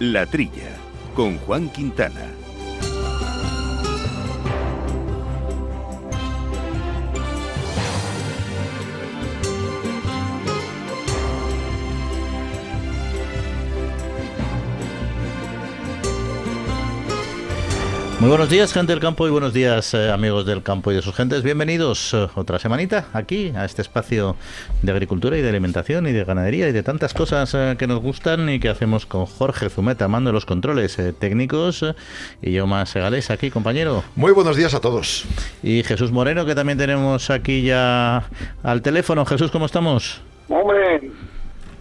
La Trilla, con Juan Quintana. Muy buenos días, gente del campo, y buenos días, amigos del campo y de sus gentes. Bienvenidos otra semanita aquí a este espacio de agricultura y de alimentación y de ganadería y de tantas cosas que nos gustan y que hacemos con Jorge Zumeta, mando los controles técnicos, y yo más Segales aquí, compañero. Muy buenos días a todos. Y Jesús Moreno, que también tenemos aquí ya al teléfono. Jesús, ¿cómo estamos? Hombre,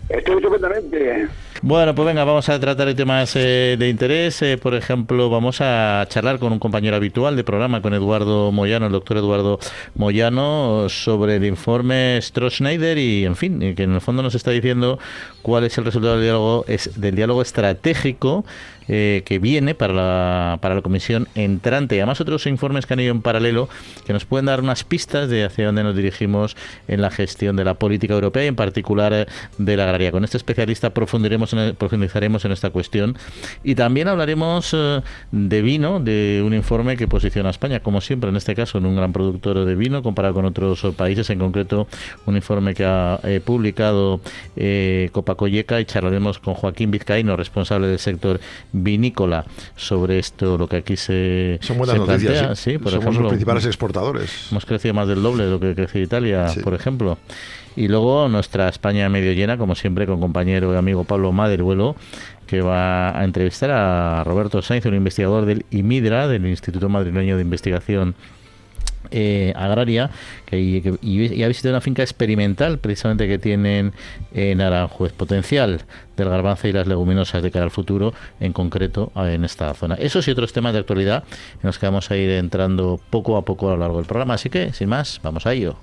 estoy estupendamente. Bueno, pues venga, vamos a tratar de temas de interés. Por ejemplo, vamos a charlar con un compañero habitual de programa, con Eduardo Moyano, el doctor Eduardo Moyano, sobre el informe Strohschneider y, en fin, que en el fondo nos está diciendo cuál es el resultado del diálogo estratégico que viene para la comisión entrante. Además, otros informes que han ido en paralelo que nos pueden dar unas pistas de hacia dónde nos dirigimos en la gestión de la política europea y en particular de la agraria. Con este especialista profundizaremos en esta cuestión y también hablaremos de vino, de un informe que posiciona a España, como siempre en este caso, en un gran productor de vino comparado con otros países, en concreto un informe que ha publicado Copacogeca, y charlaremos con Joaquín Vizcaíno, responsable del sector vinícola, sobre esto, lo que aquí se Son buenas noticias, plantea. ¿sí? Por Somos ejemplo, los principales exportadores. Hemos crecido más del doble de lo que crece Italia, sí, por ejemplo. Y luego nuestra España medio llena, como siempre, con compañero y amigo Pablo Maderuelo, que va a entrevistar a Roberto Sainz, un investigador del IMIDRA, del Instituto Madrileño de Investigación Agraria, y ha visitado una finca experimental precisamente que tienen en Aranjuez, potencial del garbanzo y las leguminosas de cara al futuro, en concreto en esta zona. Esos y otros temas de actualidad en los que vamos a ir entrando poco a poco a lo largo del programa, así que, sin más, vamos a ello.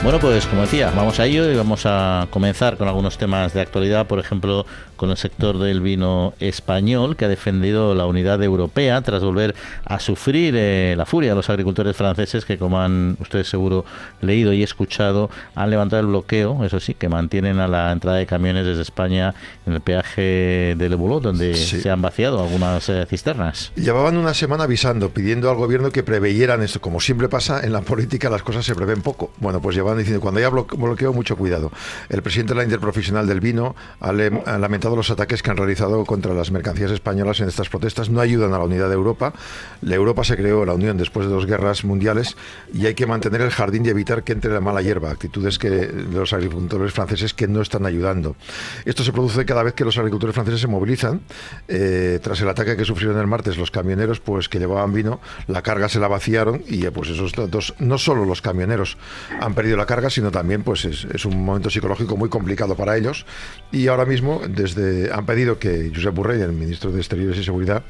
Bueno, pues como decía, vamos a ello y vamos a comenzar con algunos temas de actualidad, por ejemplo, con el sector del vino español, que ha defendido la unidad europea tras volver a sufrir la furia de los agricultores franceses que, como han ustedes seguro leído y escuchado, han levantado el bloqueo, eso sí, que mantienen a la entrada de camiones desde España en el peaje de Le Boulot, donde se han vaciado algunas cisternas. Llevaban una semana avisando, pidiendo al gobierno que preveyeran esto. Como siempre pasa en la política, las cosas se prevén poco. Bueno, pues llevaban diciendo, cuando haya bloqueo, mucho cuidado. El presidente de la Interprofesional del Vino ha lamentado los ataques que han realizado contra las mercancías españolas en estas protestas. No ayudan a la unidad de Europa. La Europa se creó, la Unión, después de 2 guerras mundiales, y hay que mantener el jardín y evitar que entre la mala hierba. Actitudes de los agricultores franceses que no están ayudando. Esto se produce cada vez que los agricultores franceses se movilizan. Tras el ataque que sufrieron el martes los camioneros, pues que llevaban vino, la carga se la vaciaron, y pues esos datos, no solo los camioneros han perdido la carga, sino también pues es un momento psicológico muy complicado para ellos. Y ahora mismo han pedido que Josep Borrell, el ministro de Exteriores y Seguridad,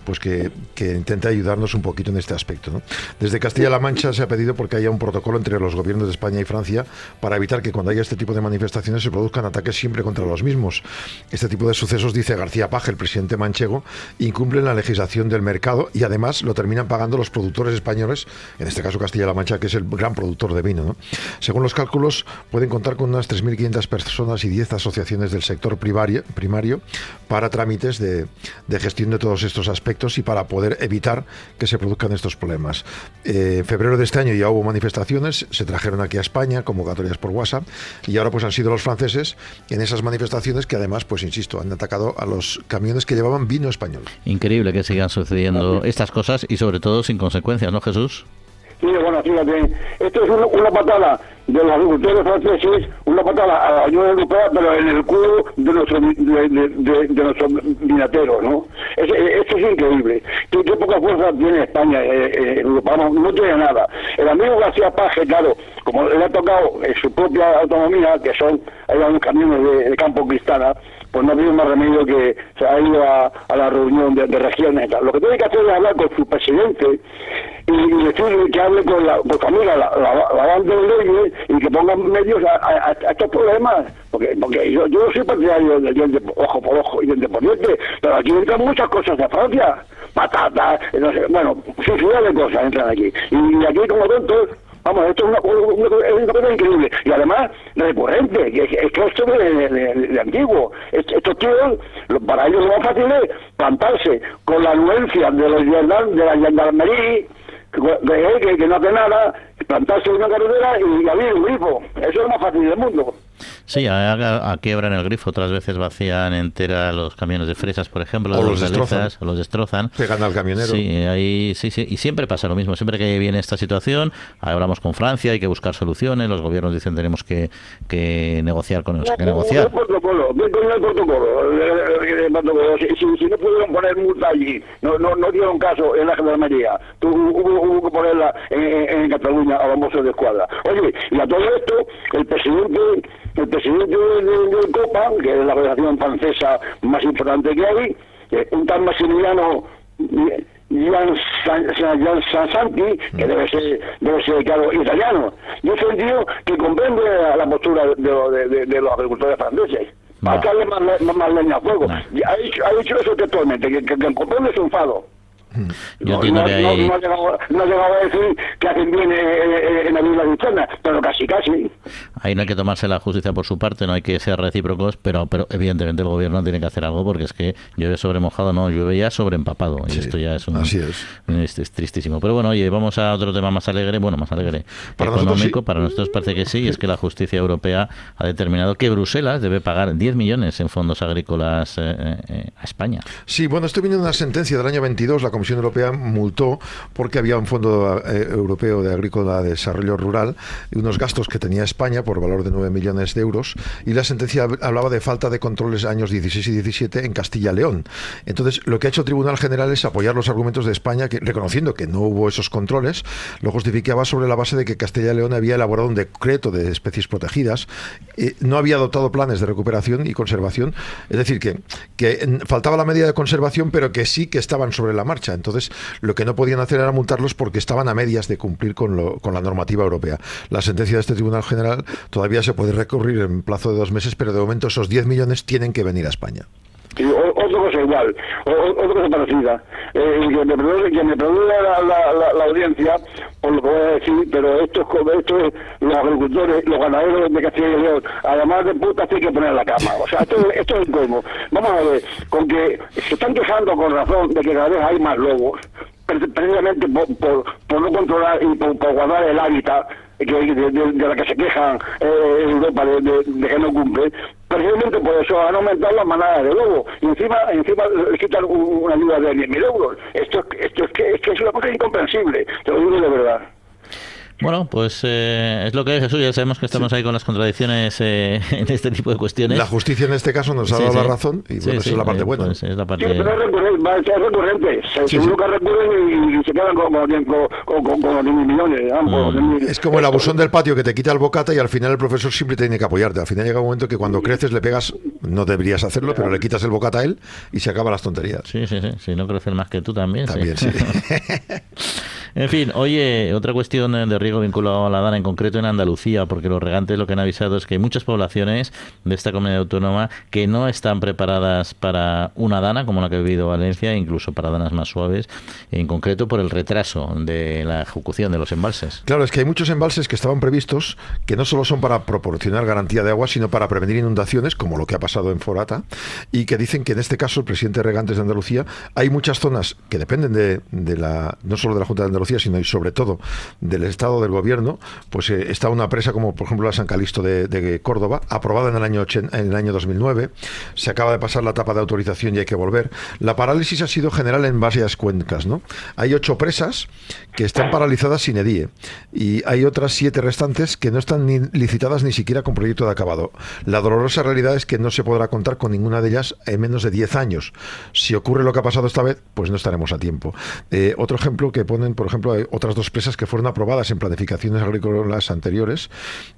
pues que intente ayudarnos un poquito en este aspecto, ¿no? Desde Castilla-La Mancha se ha pedido porque haya un protocolo entre los gobiernos de España y Francia para evitar que cuando haya este tipo de manifestaciones se produzcan ataques siempre contra los mismos. Este tipo de sucesos, dice García Paje, el presidente manchego, incumplen la legislación del mercado y además lo terminan pagando los productores españoles, en este caso Castilla-La Mancha, que es el gran productor de vino, ¿no? Según los cálculos, pueden contar con unas 3.500 personas y 10 asociaciones del sector primario para trámites de gestión de todos estos aspectos y para poder evitar que se produzcan estos problemas. En febrero de este año ya hubo manifestaciones, se trajeron aquí a España, convocatorias por WhatsApp, y ahora pues han sido los franceses en esas manifestaciones que además, pues insisto, han atacado a los camiones que llevaban vino español. Increíble que sigan sucediendo estas cosas y sobre todo sin consecuencias, ¿no, Jesús? Sí, bueno, fíjate, esto es una patada de los agricultores franceses, una patada a la Unión Europea, pero en el culo de nuestros vinateros, ¿no? Esto es increíble. Qué poca fuerza tiene España, Europa, no tiene nada. El amigo García Paje, claro, como le ha tocado en su propia autonomía, que son unos camiones de Campo Cristana, pues no ha habido más remedio que se ha ido a la reunión de regiones. Lo que tiene que hacer es hablar con su presidente y decirle que hable con la familia, la banda de leyes, y que pongan medios a estos problemas. Porque yo no soy partidario del diente ojo por ojo y diente por diente, pero aquí entran muchas cosas de Francia, patatas, no sé, bueno, sin ciudad de cosas entran aquí. Y aquí como tontos, Vamos, esto es una cosa increíble. Y además, recurrente, que es que esto de antiguo. Estos tíos, para ellos lo más fácil es plantarse con la anuencia de la gendarmería, que no hace nada, plantarse en una carretera y abrir un grifo. Eso es lo más fácil del mundo. Sí, aquí abren el grifo, otras veces vacían entera los camiones de fresas, por ejemplo, o los destrozan. Pegan al camionero. Sí, y siempre pasa lo mismo, siempre que viene esta situación, hablamos con Francia, hay que buscar soluciones, los gobiernos dicen tenemos que negociar con ellos, hay que negociar. El protocolo. Si no pudieron poner multa allí, no dieron caso en la gendarmería, hubo que ponerla en Cataluña a los mozos de escuadra. Oye, y a todo esto, el presidente del COPA, que es la federación francesa más importante que hay, un tal Maximiliano Gian Sansanti, que debe ser claro, italiano. Yo soy un tío que comprende la postura de los agricultores franceses. Para echarle más leña a fuego. Ha dicho eso textualmente, que comprende su enfado. Yo entiendo que hay... no ha llegado a decir que hacen bien en abrir las linternas, pero casi. Ahí no hay que tomarse la justicia por su parte, no hay que ser recíprocos, pero evidentemente el gobierno tiene que hacer algo, porque es que llueve sobre mojado, no, llueve ya sobre empapado, y esto ya es es tristísimo. Pero bueno, oye, vamos a otro tema más alegre, para económico, sí. Para nosotros parece que sí, y es que la justicia europea ha determinado que Bruselas debe pagar 10 millones en fondos agrícolas a España. Sí, bueno, esto viene de una sentencia del año 22, la Comisión Europea multó porque había un fondo europeo de agrícola de desarrollo rural y unos gastos que tenía España por valor de 9 millones de euros, y la sentencia hablaba de falta de controles años 16 y 17 en Castilla y León. Entonces, lo que ha hecho el Tribunal General es apoyar los argumentos de España, que, reconociendo que no hubo esos controles, lo justificaba sobre la base de que Castilla y León había elaborado un decreto de especies protegidas, no había adoptado planes de recuperación y conservación, es decir, que faltaba la medida de conservación, pero que sí que estaban sobre la marcha. Entonces, lo que no podían hacer era multarlos porque estaban a medias de cumplir con la normativa europea. La sentencia de este Tribunal General todavía se puede recurrir en plazo de 2 meses, pero de momento esos 10 millones tienen que venir a España. Y otra cosa igual, otra cosa parecida, que me perdone la audiencia por lo que voy a decir, pero esto es los agricultores, los ganaderos de Castilla y León, además de putas hay que poner la cama, o sea, esto es el colmo. Vamos a ver, con que se están quejando con razón de que cada vez hay más lobos, precisamente por no controlar y por guardar el hábitat de la que se quejan en Europa de que no cumple. Precisamente por eso han aumentado las manadas de lobo y encima les quitan una ayuda de 10.000 euros. Esto es una cosa incomprensible, te lo digo de verdad. Bueno, pues es lo que es, Jesús. Ya sabemos que estamos ahí con las contradicciones en este tipo de cuestiones. La justicia en este caso nos ha dado la razón y bueno, esa es la parte buena. Pues es la parte... Sí, pero es recurrente. Seguro que recurren y se quedan con los 10 millones. Es como el abusón del patio que te quita el bocata y al final el profesor siempre tiene que apoyarte. Al final llega un momento que cuando creces le pegas, no deberías hacerlo, pero le quitas el bocata a él y se acaban las tonterías. Sí. Si no crecen más que tú también. También, sí. En fin, oye, otra cuestión de riego vinculado a la dana, en concreto en Andalucía, porque los regantes lo que han avisado es que hay muchas poblaciones de esta comunidad autónoma que no están preparadas para una dana como la que ha vivido Valencia, incluso para danas más suaves, en concreto por el retraso de la ejecución de los embalses. Claro, es que hay muchos embalses que estaban previstos que no solo son para proporcionar garantía de agua, sino para prevenir inundaciones, como lo que ha pasado en Forata, y que dicen que en este caso el presidente de Regantes de Andalucía, hay muchas zonas que dependen no solo de la Junta de Andalucía, sino y sobre todo del Estado del Gobierno, pues está una presa como por ejemplo la San Calixto de Córdoba, aprobada en el año 2009, se acaba de pasar la etapa de autorización y hay que volver. La parálisis ha sido general en varias cuencas, ¿no? Hay 8 presas que están paralizadas sin edie y hay otras 7 restantes que no están ni licitadas ni siquiera con proyecto de acabado. La dolorosa realidad es que no se podrá contar con ninguna de ellas en menos de 10 años. Si ocurre lo que ha pasado esta vez, pues no estaremos a tiempo. Otro ejemplo que ponen, por ejemplo, hay otras 2 presas que fueron aprobadas en planificaciones agrícolas anteriores,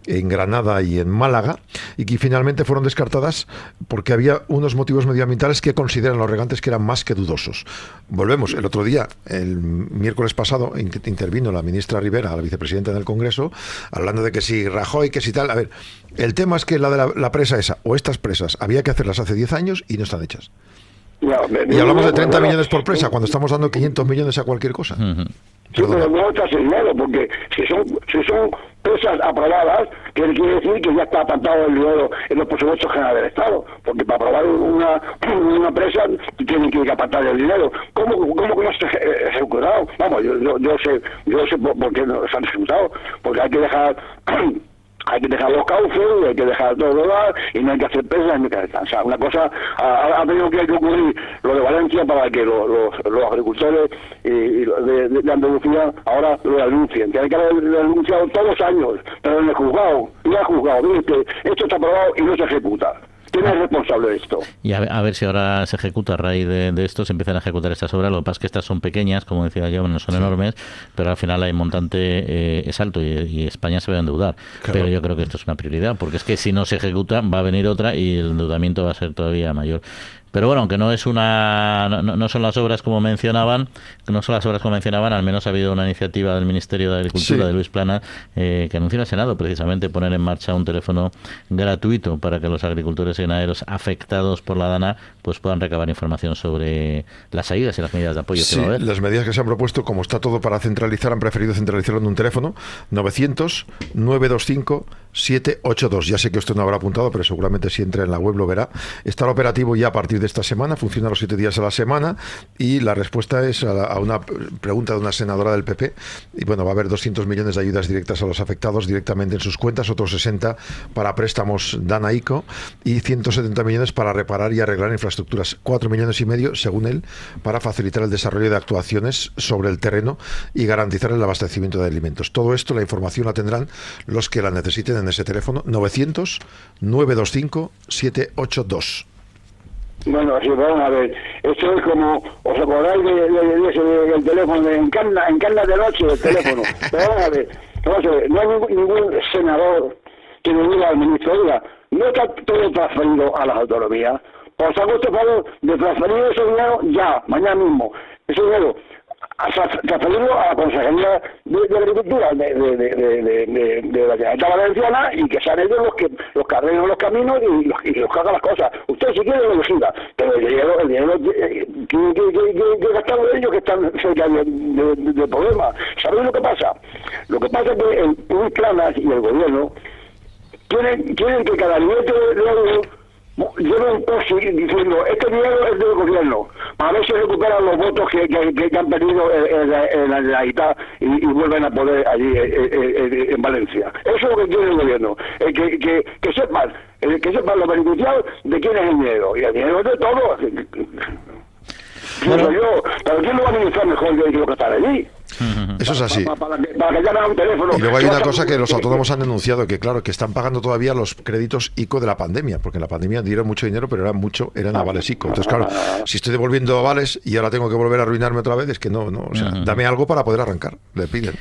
en Granada y en Málaga, y que finalmente fueron descartadas porque había unos motivos medioambientales que consideran los regantes que eran más que dudosos. Volvemos, el otro día, el miércoles pasado, intervino la ministra Rivera, la vicepresidenta del Congreso, hablando de que si Rajoy, que si tal. A ver, el tema es que la presa esa, o estas presas, había que hacerlas hace 10 años y no están hechas. Y hablamos de 30 millones por presa, cuando estamos dando 500 millones a cualquier cosa. Sí, pero no está dinero, porque si son presas aprobadas, quiere decir que ya está apartado el dinero en los presupuestos generales del Estado, porque para aprobar una presa tienen que apartar el dinero. ¿Cómo que no se ha ejecutado? Vamos, yo sé por qué no se han ejecutado, porque hay que dejar los cauces, hay que dejar todo rodar, y no hay que hacer presas, ni que descansar. Una cosa ha tenido que ocurrir lo de Valencia para que los agricultores de Andalucía ahora lo denuncien. Tienen que haber denunciado todos los años, pero en el juzgado, mire, esto está aprobado y no se ejecuta. ¿Quién es responsable de esto? Y a ver si ahora se ejecuta a raíz de esto, se empiezan a ejecutar estas obras. Lo que pasa es que estas son pequeñas, como decía yo, no son enormes, pero al final el montante es alto y España se va a endeudar. Claro. Pero yo creo que esto es una prioridad, porque es que si no se ejecuta va a venir otra y el endeudamiento va a ser todavía mayor. Pero bueno, aunque no son las obras como mencionaban, al menos ha habido una iniciativa del Ministerio de Agricultura de Luis Planas que anunció en el Senado precisamente poner en marcha un teléfono gratuito para que los agricultores y ganaderos afectados por la DANA pues puedan recabar información sobre las ayudas y las medidas de apoyo que va a haber. Las medidas que se han propuesto, como está todo para centralizar, han preferido centralizarlo en un teléfono 900-925-782. Ya sé que usted no habrá apuntado, pero seguramente si entra en la web lo verá. Estará operativo ya a partir de esta semana, funciona los 7 días a la semana, y la respuesta es a una pregunta de una senadora del PP. Y bueno, va a haber 200 millones de ayudas directas a los afectados directamente en sus cuentas, otros 60 para préstamos DANA-ICO y 170 millones para reparar y arreglar infraestructuras. 4,5 millones, según él, para facilitar el desarrollo de actuaciones sobre el terreno y garantizar el abastecimiento de alimentos. Todo esto, la información la tendrán los que la necesiten en ese teléfono 900-925-782. Bueno, sí, vamos a ver, esto es como, ¿os acordáis del teléfono, en Cannas de noche el teléfono? Pero vamos a ver, no hay ningún senador que me diga al ministro, oiga, no está todo transferido a las autonomías, os hago este favor de transferir ese dinero ya, mañana mismo, ese dinero, transferirlo a la Consejería de Agricultura de la Generalitat Valenciana, y que sean ellos los que arreglen los caminos y los que hagan las cosas. Usted si quiere lo decida, pero el dinero tiene que gastarlo ellos que están cerca del problema. ¿Sabéis lo que pasa? Lo que pasa es que el Planas y el gobierno quieren que cada billete de euro lleva un post diciendo este dinero es del gobierno, para ver si recuperan los votos que han perdido en la Generalitat y vuelven a poder allí en Valencia. Eso es lo que quiere el gobierno, que sepan los beneficiados de quién es el dinero, y el dinero es de todos. Bueno, pero ¿quién lo va a administrar mejor que lo que están allí? Eso es así. Para que llamen a un teléfono. Y luego hay una cosa que los autónomos han denunciado, que claro, que están pagando todavía los créditos ICO de la pandemia, porque en la pandemia dieron mucho dinero, pero eran avales ICO. Entonces, claro, si estoy devolviendo avales y ahora tengo que volver a arruinarme otra vez, es que no, o sea, dame algo para poder arrancar, le piden.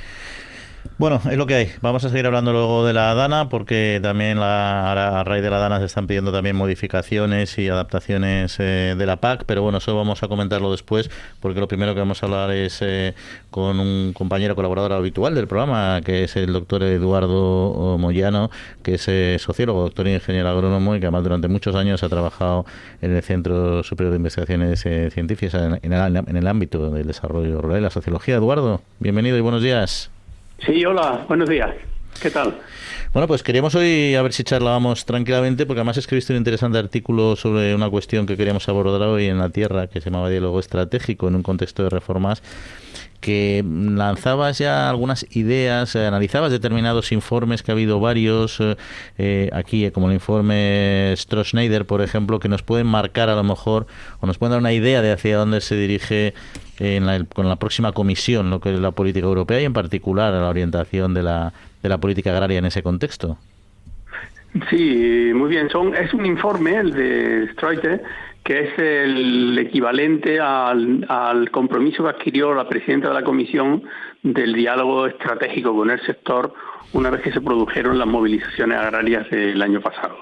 Bueno, es lo que hay. Vamos a seguir hablando luego de la DANA, porque también a raíz de la DANA se están pidiendo también modificaciones y adaptaciones de la PAC, pero bueno, eso vamos a comentarlo después, porque lo primero que vamos a hablar es con un compañero colaborador habitual del programa, que es el doctor Eduardo Moyano, que es sociólogo, doctor e ingeniero agrónomo, y que además durante muchos años ha trabajado en el Centro Superior de Investigaciones Científicas en el ámbito del desarrollo rural y la sociología. Eduardo, bienvenido y buenos días. Sí, hola, buenos días. ¿Qué tal? Bueno, pues queríamos hoy a ver si charlábamos tranquilamente, porque además escribiste un interesante artículo sobre una cuestión que queríamos abordar hoy en La Tierra, que se llamaba Diálogo Estratégico en un contexto de reformas, que lanzabas ya algunas ideas, analizabas determinados informes, que ha habido varios aquí, como el informe Stroessneider, por ejemplo, que nos pueden marcar a lo mejor, o nos pueden dar una idea de hacia dónde se dirige con la próxima comisión, lo que es la política europea, y en particular a la orientación de la política agraria en ese contexto. Sí, muy bien. Es un informe, el de Stroessneider, que es el equivalente al compromiso que adquirió la presidenta de la Comisión del diálogo estratégico con el sector una vez que se produjeron las movilizaciones agrarias del año pasado.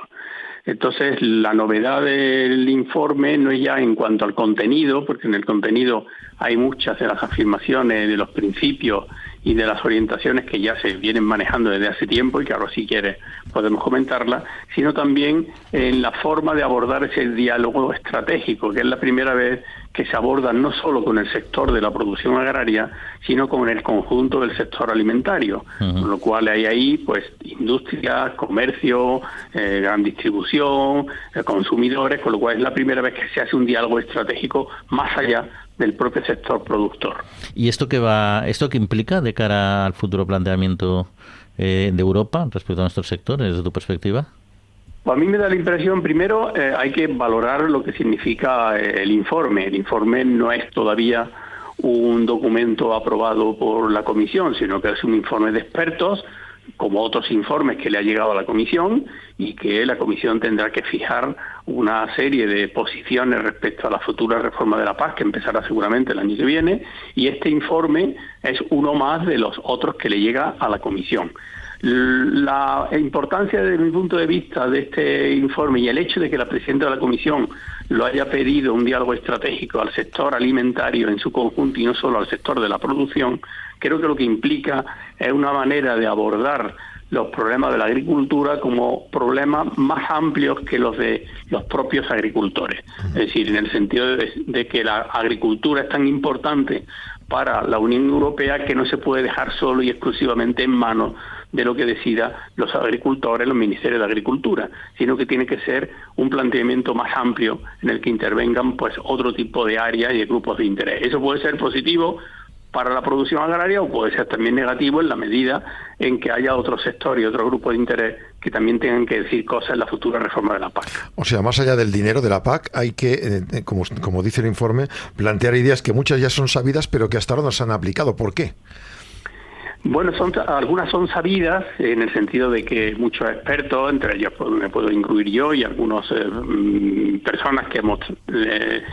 Entonces, la novedad del informe no es ya en cuanto al contenido, porque en el contenido hay muchas de las afirmaciones, de los principios y de las orientaciones que ya se vienen manejando desde hace tiempo y que ahora si quieres podemos comentarlas, sino también en la forma de abordar ese diálogo estratégico, que es la primera vez que se aborda no solo con el sector de la producción agraria, sino con el conjunto del sector alimentario, con lo cual hay ahí pues industria, comercio, gran distribución, consumidores, con lo cual es la primera vez que se hace un diálogo estratégico más allá del propio sector productor. ¿Y esto qué implica de cara al futuro planteamiento de Europa respecto a nuestros sectores, desde tu perspectiva? Pues a mí me da la impresión, primero, hay que valorar lo que significa el informe. El informe no es todavía un documento aprobado por la Comisión, sino que es un informe de expertos, como otros informes que le ha llegado a la Comisión, y que la Comisión tendrá que fijar una serie de posiciones respecto a la futura reforma de la PAC, que empezará seguramente el año que viene, y este informe es uno más de los otros que le llega a la Comisión. La importancia desde mi punto de vista de este informe y el hecho de que la presidenta de la Comisión lo haya pedido un diálogo estratégico al sector alimentario en su conjunto y no solo al sector de la producción, creo que lo que implica es una manera de abordar los problemas de la agricultura como problemas más amplios que los de los propios agricultores. Es decir, en el sentido de que la agricultura es tan importante para la Unión Europea que no se puede dejar solo y exclusivamente en manos de lo que decida los agricultores, los ministerios de Agricultura, sino que tiene que ser un planteamiento más amplio en el que intervengan pues otro tipo de áreas y de grupos de interés. Eso puede ser positivo para la producción agraria o puede ser también negativo en la medida en que haya otro sector y otro grupo de interés que también tengan que decir cosas en la futura reforma de la PAC. O sea, más allá del dinero de la PAC, hay que, como dice el informe, plantear ideas que muchas ya son sabidas, pero que hasta ahora no se han aplicado. ¿Por qué? Bueno, algunas son sabidas en el sentido de que muchos expertos, entre ellos me puedo incluir yo y algunas personas que hemos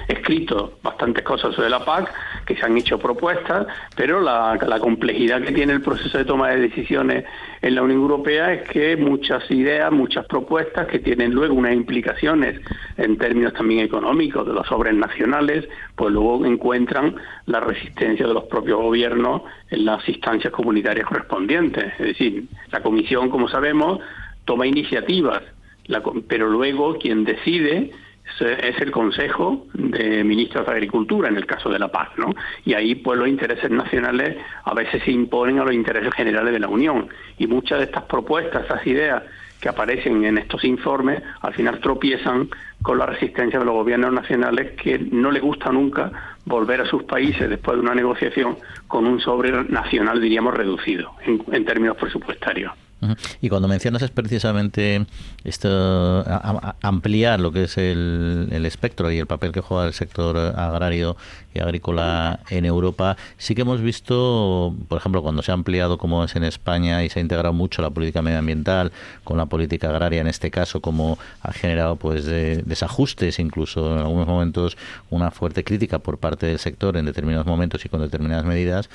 escrito bastantes cosas sobre la PAC, que se han hecho propuestas, pero la complejidad que tiene el proceso de toma de decisiones en la Unión Europea es que muchas ideas, muchas propuestas que tienen luego unas implicaciones en términos también económicos de los sobres nacionales, pues luego encuentran la resistencia de los propios gobiernos en las instancias comunitarias correspondientes. Es decir, la Comisión, como sabemos, toma iniciativas, pero luego quien decide es el Consejo de Ministros de Agricultura, en el caso de la PAC, ¿no? Y ahí pues los intereses nacionales a veces se imponen a los intereses generales de la Unión. Y muchas de estas propuestas, estas ideas que aparecen en estos informes, al final tropiezan con la resistencia de los gobiernos nacionales que no les gusta nunca volver a sus países después de una negociación con un sobre nacional, diríamos, reducido en términos presupuestarios. Y cuando mencionas es precisamente esto, ampliar lo que es el espectro y el papel que juega el sector agrario y agrícola en Europa, sí que hemos visto, por ejemplo, cuando se ha ampliado como es en España y se ha integrado mucho la política medioambiental con la política agraria en este caso, como ha generado pues desajustes, incluso en algunos momentos una fuerte crítica por parte del sector en determinados momentos y con determinadas medidas,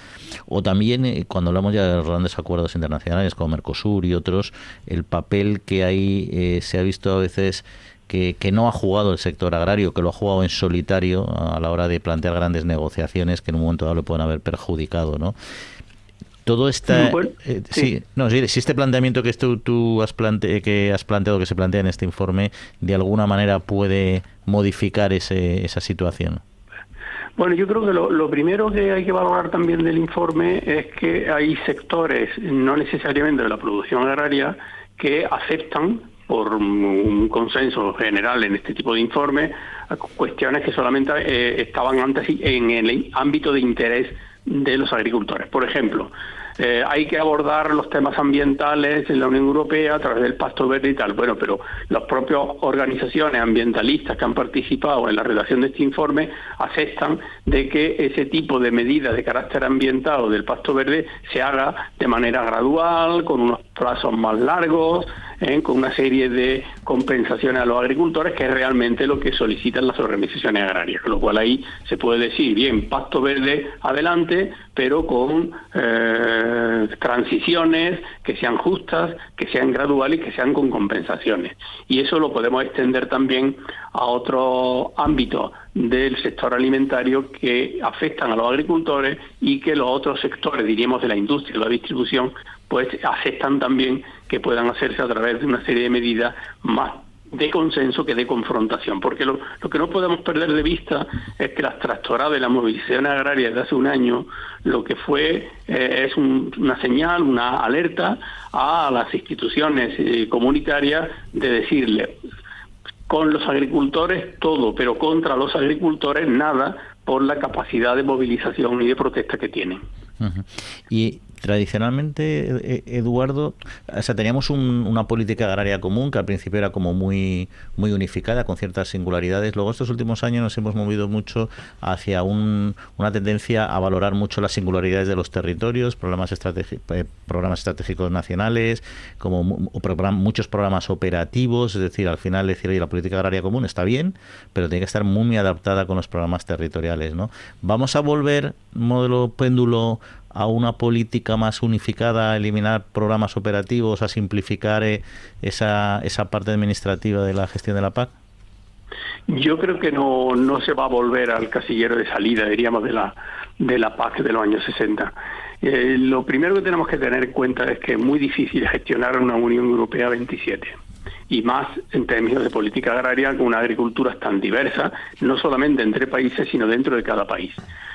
o también cuando hablamos ya de los grandes acuerdos internacionales como Mercosur y otros, el papel que ahí se ha visto a veces que no ha jugado el sector agrario, que lo ha jugado en solitario a la hora de plantear grandes negociaciones que en un momento dado le pueden haber perjudicado, ¿no? Todo está si este planteamiento que tú has planteado, que se plantea en este informe, de alguna manera puede modificar esa situación. Bueno, yo creo que lo primero que hay que valorar también del informe es que hay sectores, no necesariamente de la producción agraria, que aceptan por un consenso general en este tipo de informes cuestiones que solamente estaban antes en el ámbito de interés de los agricultores. Por ejemplo, hay que abordar los temas ambientales en la Unión Europea a través del Pacto Verde y tal. Bueno, pero las propias organizaciones ambientalistas que han participado en la redacción de este informe aceptan de que ese tipo de medidas de carácter ambiental del Pacto Verde se haga de manera gradual, con unos plazos más largos, con una serie de compensaciones a los agricultores, que es realmente lo que solicitan las organizaciones agrarias. Con lo cual ahí se puede decir, bien, Pacto Verde adelante, pero con transiciones, que sean justas, que sean graduales y que sean con compensaciones. Y eso lo podemos extender también a otros ámbitos del sector alimentario que afectan a los agricultores y que los otros sectores, diríamos, de la industria y la distribución, pues aceptan también que puedan hacerse a través de una serie de medidas más de consenso que de confrontación, porque lo que no podemos perder de vista es que las tractoradas de la movilización agraria de hace un año lo que fue es una señal, una alerta a las instituciones comunitarias de decirle: con los agricultores todo, pero contra los agricultores nada, por la capacidad de movilización y de protesta que tienen. Uh-huh. Y tradicionalmente, Eduardo, o sea, teníamos una política agraria común que al principio era como muy unificada, con ciertas singularidades. Luego, estos últimos años nos hemos movido mucho hacia una tendencia a valorar mucho las singularidades de los territorios, programas estratégicos nacionales, muchos programas operativos. Es decir, al final decir, oye, la política agraria común está bien, pero tiene que estar muy adaptada con los programas territoriales, ¿no? Vamos a volver, modelo péndulo, a una política más unificada, a eliminar programas operativos, a simplificar esa parte administrativa de la gestión de la PAC? Yo creo que no se va a volver al casillero de salida, diríamos, de la PAC de los años 60. Lo primero que tenemos que tener en cuenta es que es muy difícil gestionar una Unión Europea 27. Y más en términos de política agraria, con una agricultura tan diversa, no solamente entre países, sino dentro de cada país.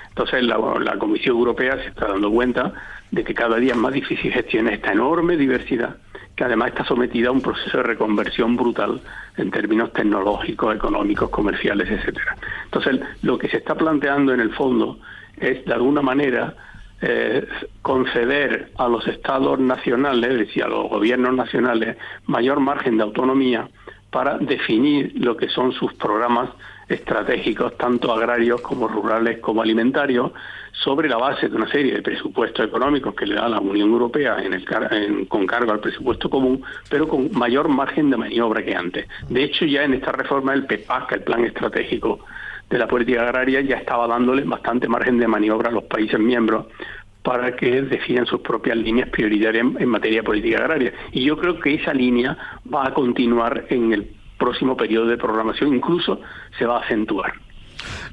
Entonces la Comisión Europea se está dando cuenta de que cada día es más difícil gestionar esta enorme diversidad, que además está sometida a un proceso de reconversión brutal en términos tecnológicos, económicos, comerciales, etcétera. Entonces lo que se está planteando en el fondo es, de alguna manera, conceder a los estados nacionales, es decir, a los gobiernos nacionales, mayor margen de autonomía para definir lo que son sus programas estratégicos, tanto agrarios como rurales como alimentarios, sobre la base de una serie de presupuestos económicos que le da la Unión Europea con cargo al presupuesto común, pero con mayor margen de maniobra que antes. De hecho, ya en esta reforma el PEPAC, el Plan Estratégico de la Política Agraria, ya estaba dándole bastante margen de maniobra a los países miembros para que definan sus propias líneas prioritarias en materia de política agraria. Y yo creo que esa línea va a continuar en el próximo periodo de programación, incluso se va a acentuar.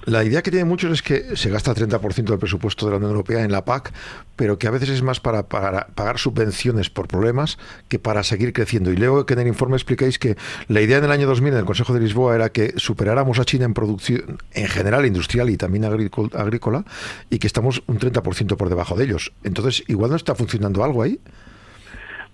La idea que tienen muchos es que se gasta el 30% del presupuesto de la Unión Europea en la PAC, pero que a veces es más para pagar subvenciones por problemas que para seguir creciendo. Y luego que en el informe explicáis que la idea en el año 2000 en el Consejo de Lisboa era que superáramos a China en producción en general industrial y también agrícola, y que estamos un 30% por debajo de ellos. Entonces, igual no está funcionando algo ahí.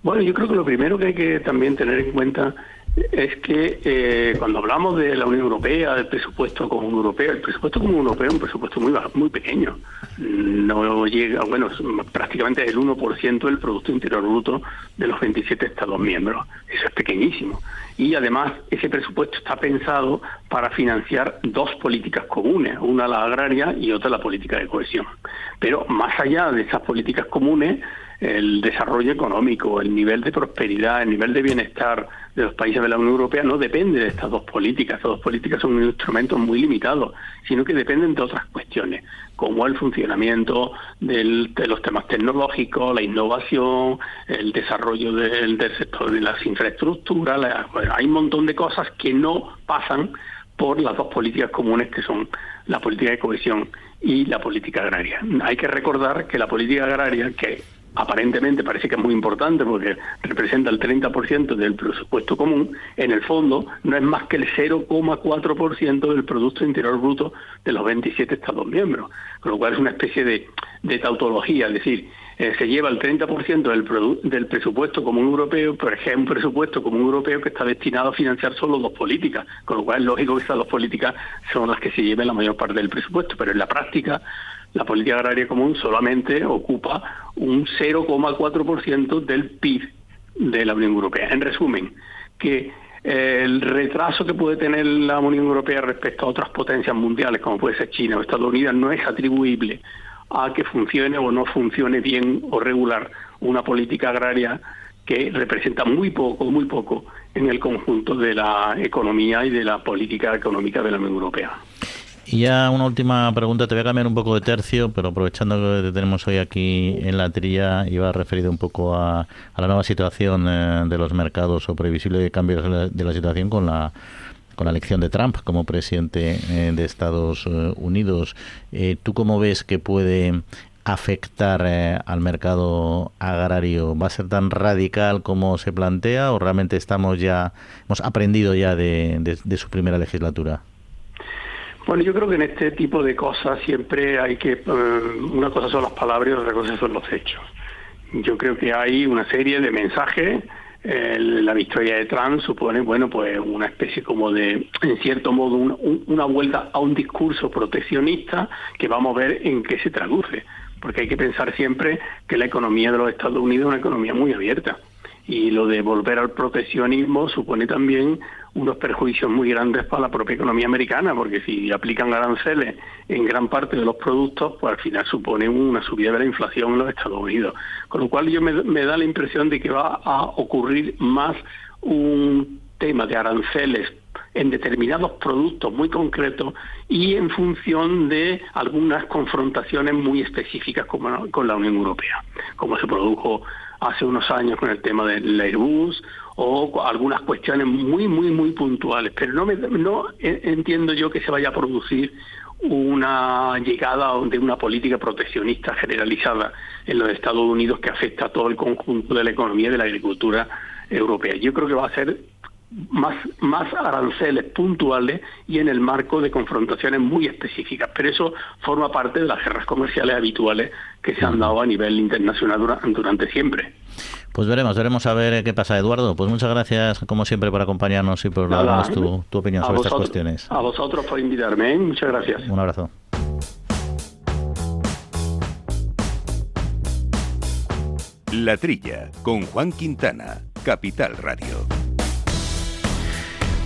Bueno, yo creo que lo primero que hay que también tener en cuenta es que cuando hablamos de la Unión Europea, del presupuesto común europeo, el presupuesto común europeo es un presupuesto muy pequeño. No llega, bueno, prácticamente el 1% del Producto Interior Bruto de los 27 Estados miembros. Eso es pequeñísimo. Y además ese presupuesto está pensado para financiar dos políticas comunes, una la agraria y otra la política de cohesión. Pero más allá de esas políticas comunes, el desarrollo económico, el nivel de prosperidad, el nivel de bienestar de los países de la Unión Europea no depende de estas dos políticas. Estas dos políticas son unos instrumentos muy limitados, sino que dependen de otras cuestiones, como el funcionamiento de los temas tecnológicos, la innovación, el desarrollo del sector de las infraestructuras. Hay un montón de cosas que no pasan por las dos políticas comunes, que son la política de cohesión y la política agraria. Hay que recordar que la política agraria, que aparentemente parece que es muy importante porque representa el 30% del presupuesto común, en el fondo no es más que el 0,4% del Producto Interior Bruto de los 27 Estados miembros, con lo cual es una especie de tautología, es decir, se lleva el 30% del presupuesto común europeo, pero es que es un presupuesto común europeo que está destinado a financiar solo dos políticas, con lo cual es lógico que esas dos políticas son las que se lleven la mayor parte del presupuesto, pero en la práctica la política agraria común solamente ocupa un 0,4% del PIB de la Unión Europea. En resumen, que el retraso que puede tener la Unión Europea respecto a otras potencias mundiales, como puede ser China o Estados Unidos, no es atribuible a que funcione o no funcione bien o regular una política agraria que representa muy poco en el conjunto de la economía y de la política económica de la Unión Europea. Y ya una última pregunta, te voy a cambiar un poco de tercio, pero aprovechando que te tenemos hoy aquí en la trilla, iba referido un poco a la nueva situación de los mercados o previsible cambio de la situación con la elección de Trump como presidente de Estados Unidos. ¿Tú cómo ves que puede afectar al mercado agrario? ¿Va a ser tan radical como se plantea o realmente hemos aprendido ya de su primera legislatura? Bueno, yo creo que en este tipo de cosas siempre hay que... una cosa son las palabras y otra cosa son los hechos. Yo creo que hay una serie de mensajes. La victoria de Trump supone, bueno, pues una especie como de, en cierto modo, una vuelta a un discurso proteccionista que vamos a ver en qué se traduce. Porque hay que pensar siempre que la economía de los Estados Unidos es una economía muy abierta. Y lo de volver al proteccionismo supone también unos perjuicios muy grandes para la propia economía americana, porque si aplican aranceles en gran parte de los productos, pues al final supone una subida de la inflación en los Estados Unidos. Con lo cual me da la impresión de que va a ocurrir más un tema de aranceles en determinados productos muy concretos y en función de algunas confrontaciones muy específicas con la Unión Europea, como se produjo hace unos años con el tema del Airbus o algunas cuestiones muy, muy, muy puntuales. Pero no entiendo yo que se vaya a producir una llegada de una política proteccionista generalizada en los Estados Unidos que afecta a todo el conjunto de la economía y de la agricultura europea. Yo creo que va a ser más aranceles puntuales y en el marco de confrontaciones muy específicas, pero eso forma parte de las guerras comerciales habituales que se han dado a nivel internacional durante siempre. Pues veremos a ver qué pasa, Eduardo. Pues muchas gracias, como siempre, por acompañarnos y por darnos tu opinión sobre estas cuestiones. A vosotros por invitarme, ¿eh? Muchas gracias. Un abrazo. La Trilla, con Juan Quintana, Capital Radio.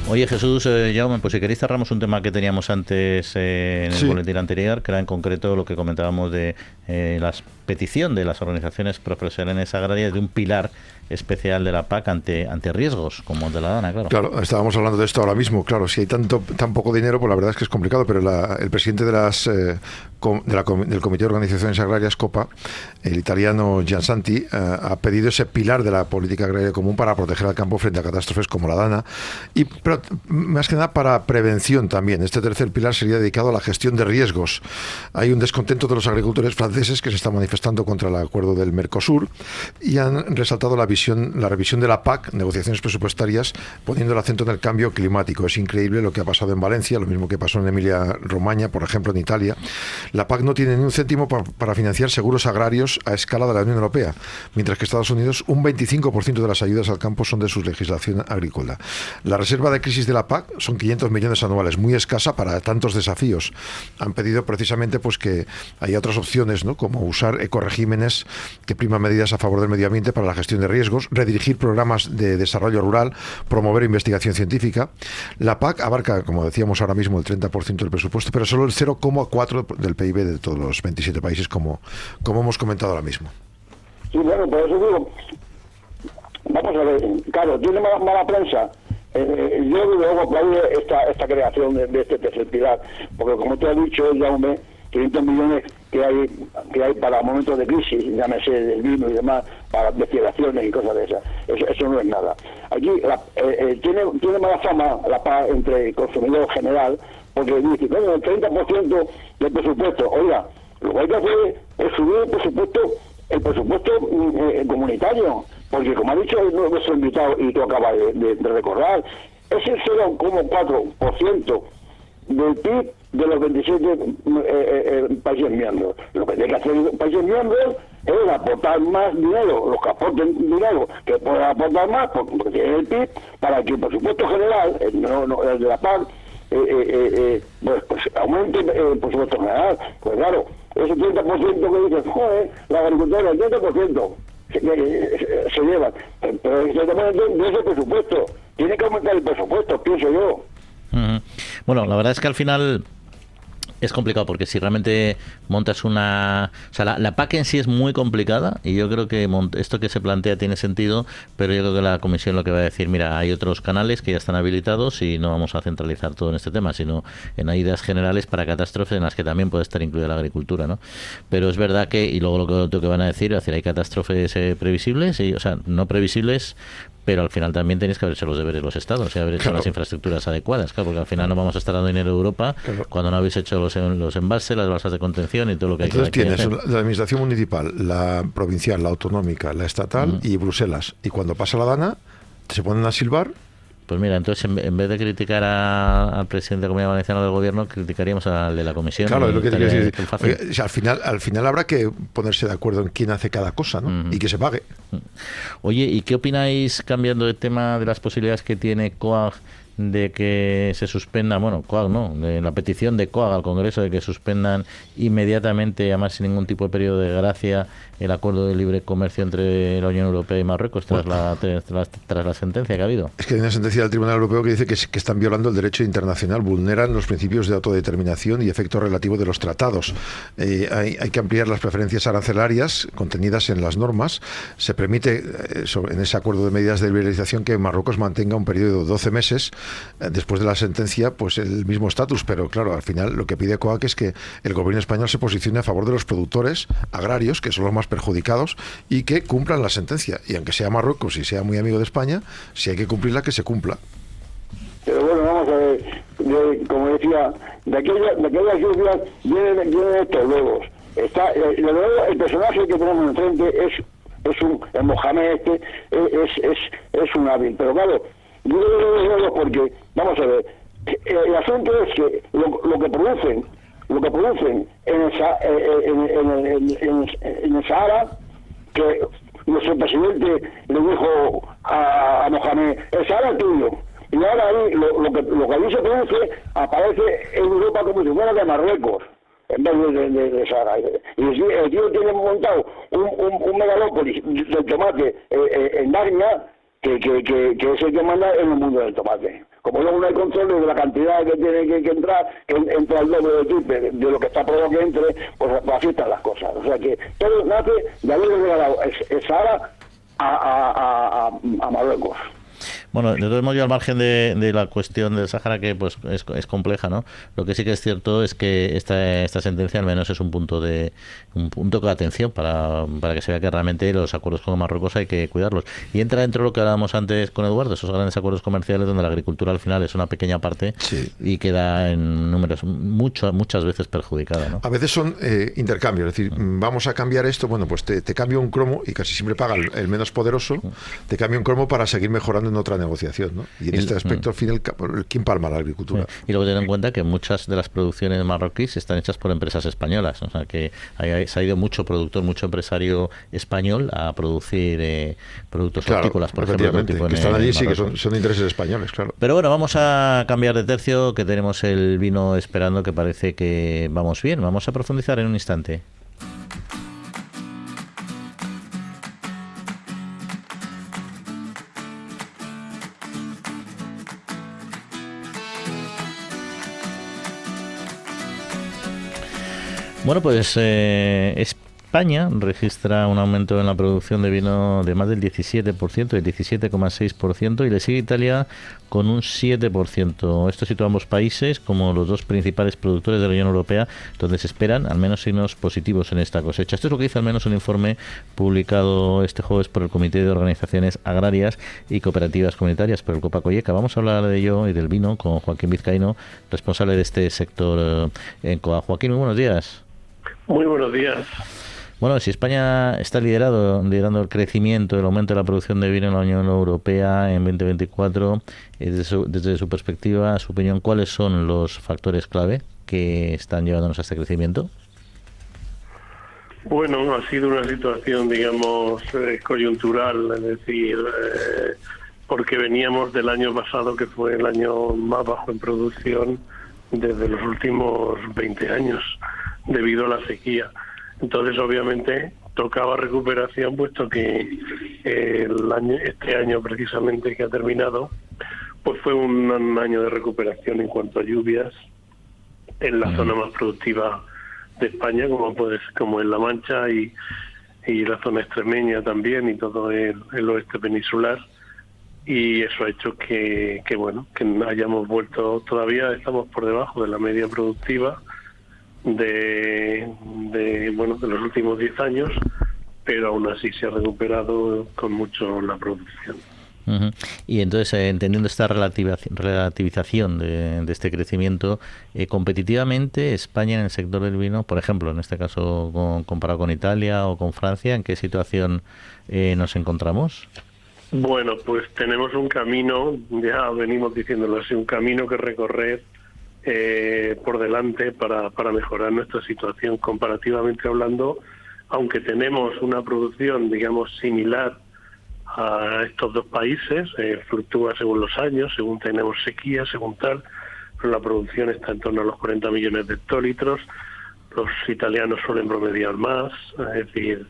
Oye, Jesús, Jaume, pues si queréis cerramos un tema que teníamos antes en el boletín anterior, que era en concreto lo que comentábamos de la petición de las organizaciones profesionales agrarias de un pilar especial de la PAC ante riesgos como el de la Dana, claro. Claro, estábamos hablando de esto ahora mismo. Claro, si hay tan poco dinero, pues la verdad es que es complicado, pero el presidente de del Comité de Organizaciones Agrarias, COPA, el italiano Giansanti, ha pedido ese pilar de la política agraria común para proteger al campo frente a catástrofes como la Dana, pero más que nada para prevención también. Este tercer pilar sería dedicado a la gestión de riesgos. Hay un descontento de los agricultores franceses que se están manifestando contra el acuerdo del Mercosur y han resaltado la revisión de la PAC, negociaciones presupuestarias, poniendo el acento en el cambio climático. Es increíble lo que ha pasado en Valencia, lo mismo que pasó en Emilia-Romagna, por ejemplo, en Italia. La PAC no tiene ni un céntimo para financiar seguros agrarios a escala de la Unión Europea, mientras que Estados Unidos un 25% de las ayudas al campo son de su legislación agrícola. La reserva de crisis de la PAC son 500 millones anuales, muy escasa para tantos desafíos. Han pedido precisamente pues que haya otras opciones, ¿no?, como usar ecoregímenes que priman medidas a favor del medio ambiente para la gestión de riesgos, redirigir programas de desarrollo rural, promover investigación científica. La PAC abarca, como decíamos ahora mismo, el 30% del presupuesto, pero solo el 0,4% del PIB de todos los 27 países, como hemos comentado ahora mismo. Sí, bueno, por eso digo, vamos a ver, claro, tiene mala prensa. Yo luego aplaudo esta creación de este tercer pilar, porque como tú has dicho, Jaume, 500 millones que hay para momentos de crisis, llámese del vino y demás, para investigaciones y cosas de esas. Eso no es nada. Aquí tiene mala fama la PAC entre el consumidor general, porque dice, bueno, el 30% del presupuesto. Oiga, lo que hay que hacer es subir el presupuesto comunitario, porque como ha dicho nuestro invitado y tú acabas de recordar, es el 0,4% del PIB de los 27 países miembros. Lo que tiene que hacer los países miembros es aportar más dinero, los que aporten dinero, que puedan aportar más, porque tienen el PIB, para que el presupuesto general, el de la PAC, pues aumente el presupuesto general. Pues claro, ese 30% que dices, joder, la agricultura, el 30% se llevan, pero de ese presupuesto, tiene que aumentar el presupuesto, pienso yo. Bueno, la verdad es que al final Es complicado porque si realmente montas una... O sea, la PAC en sí es muy complicada y yo creo que esto que se plantea tiene sentido, pero yo creo que la Comisión lo que va a decir, mira, hay otros canales que ya están habilitados y no vamos a centralizar todo en este tema, sino en ideas generales para catástrofes en las que también puede estar incluida la agricultura, ¿no? Pero es verdad que, y luego lo que van a decir, es decir, hay catástrofes previsibles, y, o sea, no previsibles, pero al final también tenéis que haber hecho los deberes los estados y haber hecho las infraestructuras adecuadas, claro, porque al final no vamos a estar dando dinero a Europa cuando no habéis hecho los embalses, las balsas de contención y todo lo que Entonces hay que hacer. tienes la administración municipal, la provincial, la autonómica, la estatal y Bruselas. Y cuando pasa la Dana, se ponen a silbar. Pues mira, entonces en vez de criticar al presidente de la Comunidad Valenciana del Gobierno, criticaríamos al de la Comisión. Claro, es lo que te quiero decir. Oye, O sea, al final habrá que ponerse de acuerdo en quién hace cada cosa, ¿no? Y que se pague. Oye, ¿y qué opináis, cambiando de tema, de las posibilidades que tiene COAG de que se suspenda, bueno, COAG no, de la petición de COAG al Congreso de que suspendan inmediatamente, además sin ningún tipo de periodo de gracia, el acuerdo de libre comercio entre la Unión Europea y Marruecos tras la sentencia que ha habido? Es que hay una sentencia del Tribunal Europeo que dice que están violando el derecho internacional, vulneran los principios de autodeterminación y efecto relativo de los tratados. Hay que ampliar las preferencias arancelarias contenidas en las normas. Se permite, en ese acuerdo de medidas de liberalización, que Marruecos mantenga un periodo de 12 meses después de la sentencia, pues el mismo estatus, pero claro, al final lo que pide COAC es que el gobierno español se posicione a favor de los productores agrarios, que son los más perjudicados, y que cumplan la sentencia. Y aunque sea Marruecos y sea muy amigo de España, si hay que cumplirla, que se cumpla. Pero bueno, vamos a ver, como decía, de aquellas lluvias vienen estos lobos. El personaje que tenemos enfrente el Mohamed es un hábil, pero claro, yo digo porque, vamos a ver, el asunto es que lo que producen en el Sahara, que nuestro presidente le dijo a Mohamed, el Sahara es tuyo, y ahora ahí lo que allí se produce aparece en Europa como si fuera de Marruecos en vez de Sahara. Y el tío tiene montado un megalópolis del tomate en Narnia, que es el que manda en el mundo del tomate. Como luego no hay control de la cantidad que tiene que entrar, que entra el doble de triple de lo que está probado que entre, pues así están las cosas. O sea que todo nace de haber regalado el Sahara a Marruecos. Bueno, de todos modos, al margen de la cuestión del Sáhara, que pues es compleja, ¿no? Lo que sí que es cierto es que esta sentencia al menos es un punto de atención para que se vea que realmente los acuerdos con Marruecos hay que cuidarlos. Y entra dentro de lo que hablábamos antes con Eduardo, esos grandes acuerdos comerciales donde la agricultura al final es una pequeña parte y queda en números muchas veces perjudicada, ¿no? A veces son intercambios, es decir, vamos a cambiar esto, bueno, pues te cambio un cromo, y casi siempre paga el menos poderoso, te cambio un cromo para seguir mejorando en otra negociación, ¿no? Y en este aspecto, al final, ¿quién palma la agricultura? Y luego tener en cuenta que muchas de las producciones marroquíes están hechas por empresas españolas, o sea que se ha ido mucho empresario español a producir productos hortícolas, por ejemplo, que están allí, sí, que son intereses españoles, claro. Pero bueno, vamos a cambiar de tercio, que tenemos el vino esperando, que parece que vamos bien. Vamos a profundizar en un instante. Bueno, pues España registra un aumento en la producción de vino de más del 17%, del 17,6%, y le sigue Italia con un 7%. Esto sitúa a ambos países como los dos principales productores de la Unión Europea, donde se esperan al menos signos positivos en esta cosecha. Esto es lo que dice al menos un informe publicado este jueves por el Comité de Organizaciones Agrarias y Cooperativas Comunitarias, por el Copacoyeca. Vamos a hablar de ello y del vino con Joaquín Vizcaíno, responsable de este sector en COA. Joaquín, muy buenos días. Muy buenos días. Bueno, si España está liderando el crecimiento, el aumento de la producción de vino en la Unión Europea en 2024, desde su perspectiva, su opinión, ¿cuáles son los factores clave que están llevándonos a este crecimiento? Bueno, ha sido una situación, digamos, coyuntural, es decir, porque veníamos del año pasado, que fue el año más bajo en producción desde los últimos 20 años, debido a la sequía. Entonces, obviamente, tocaba recuperación, puesto que este año precisamente que ha terminado, pues fue un año de recuperación en cuanto a lluvias, en la zona más productiva de España, como en La Mancha y la zona extremeña también, y todo el oeste peninsular. Y eso ha hecho que hayamos vuelto, todavía estamos por debajo de la media productiva de los últimos 10 años, pero aún así se ha recuperado con mucho la producción. Uh-huh. Y entonces, entendiendo esta relativización de este crecimiento, competitivamente, España en el sector del vino, por ejemplo, en este caso comparado con Italia o con Francia, ¿en qué situación nos encontramos? Bueno, pues tenemos un camino, ya venimos diciéndolo así, un camino que recorrer por delante para mejorar nuestra situación comparativamente hablando, aunque tenemos una producción, digamos, similar a estos dos países, fluctúa según los años, según tenemos sequía, según tal, pero la producción está en torno a los 40 millones de hectolitros, los italianos suelen promediar más, es decir,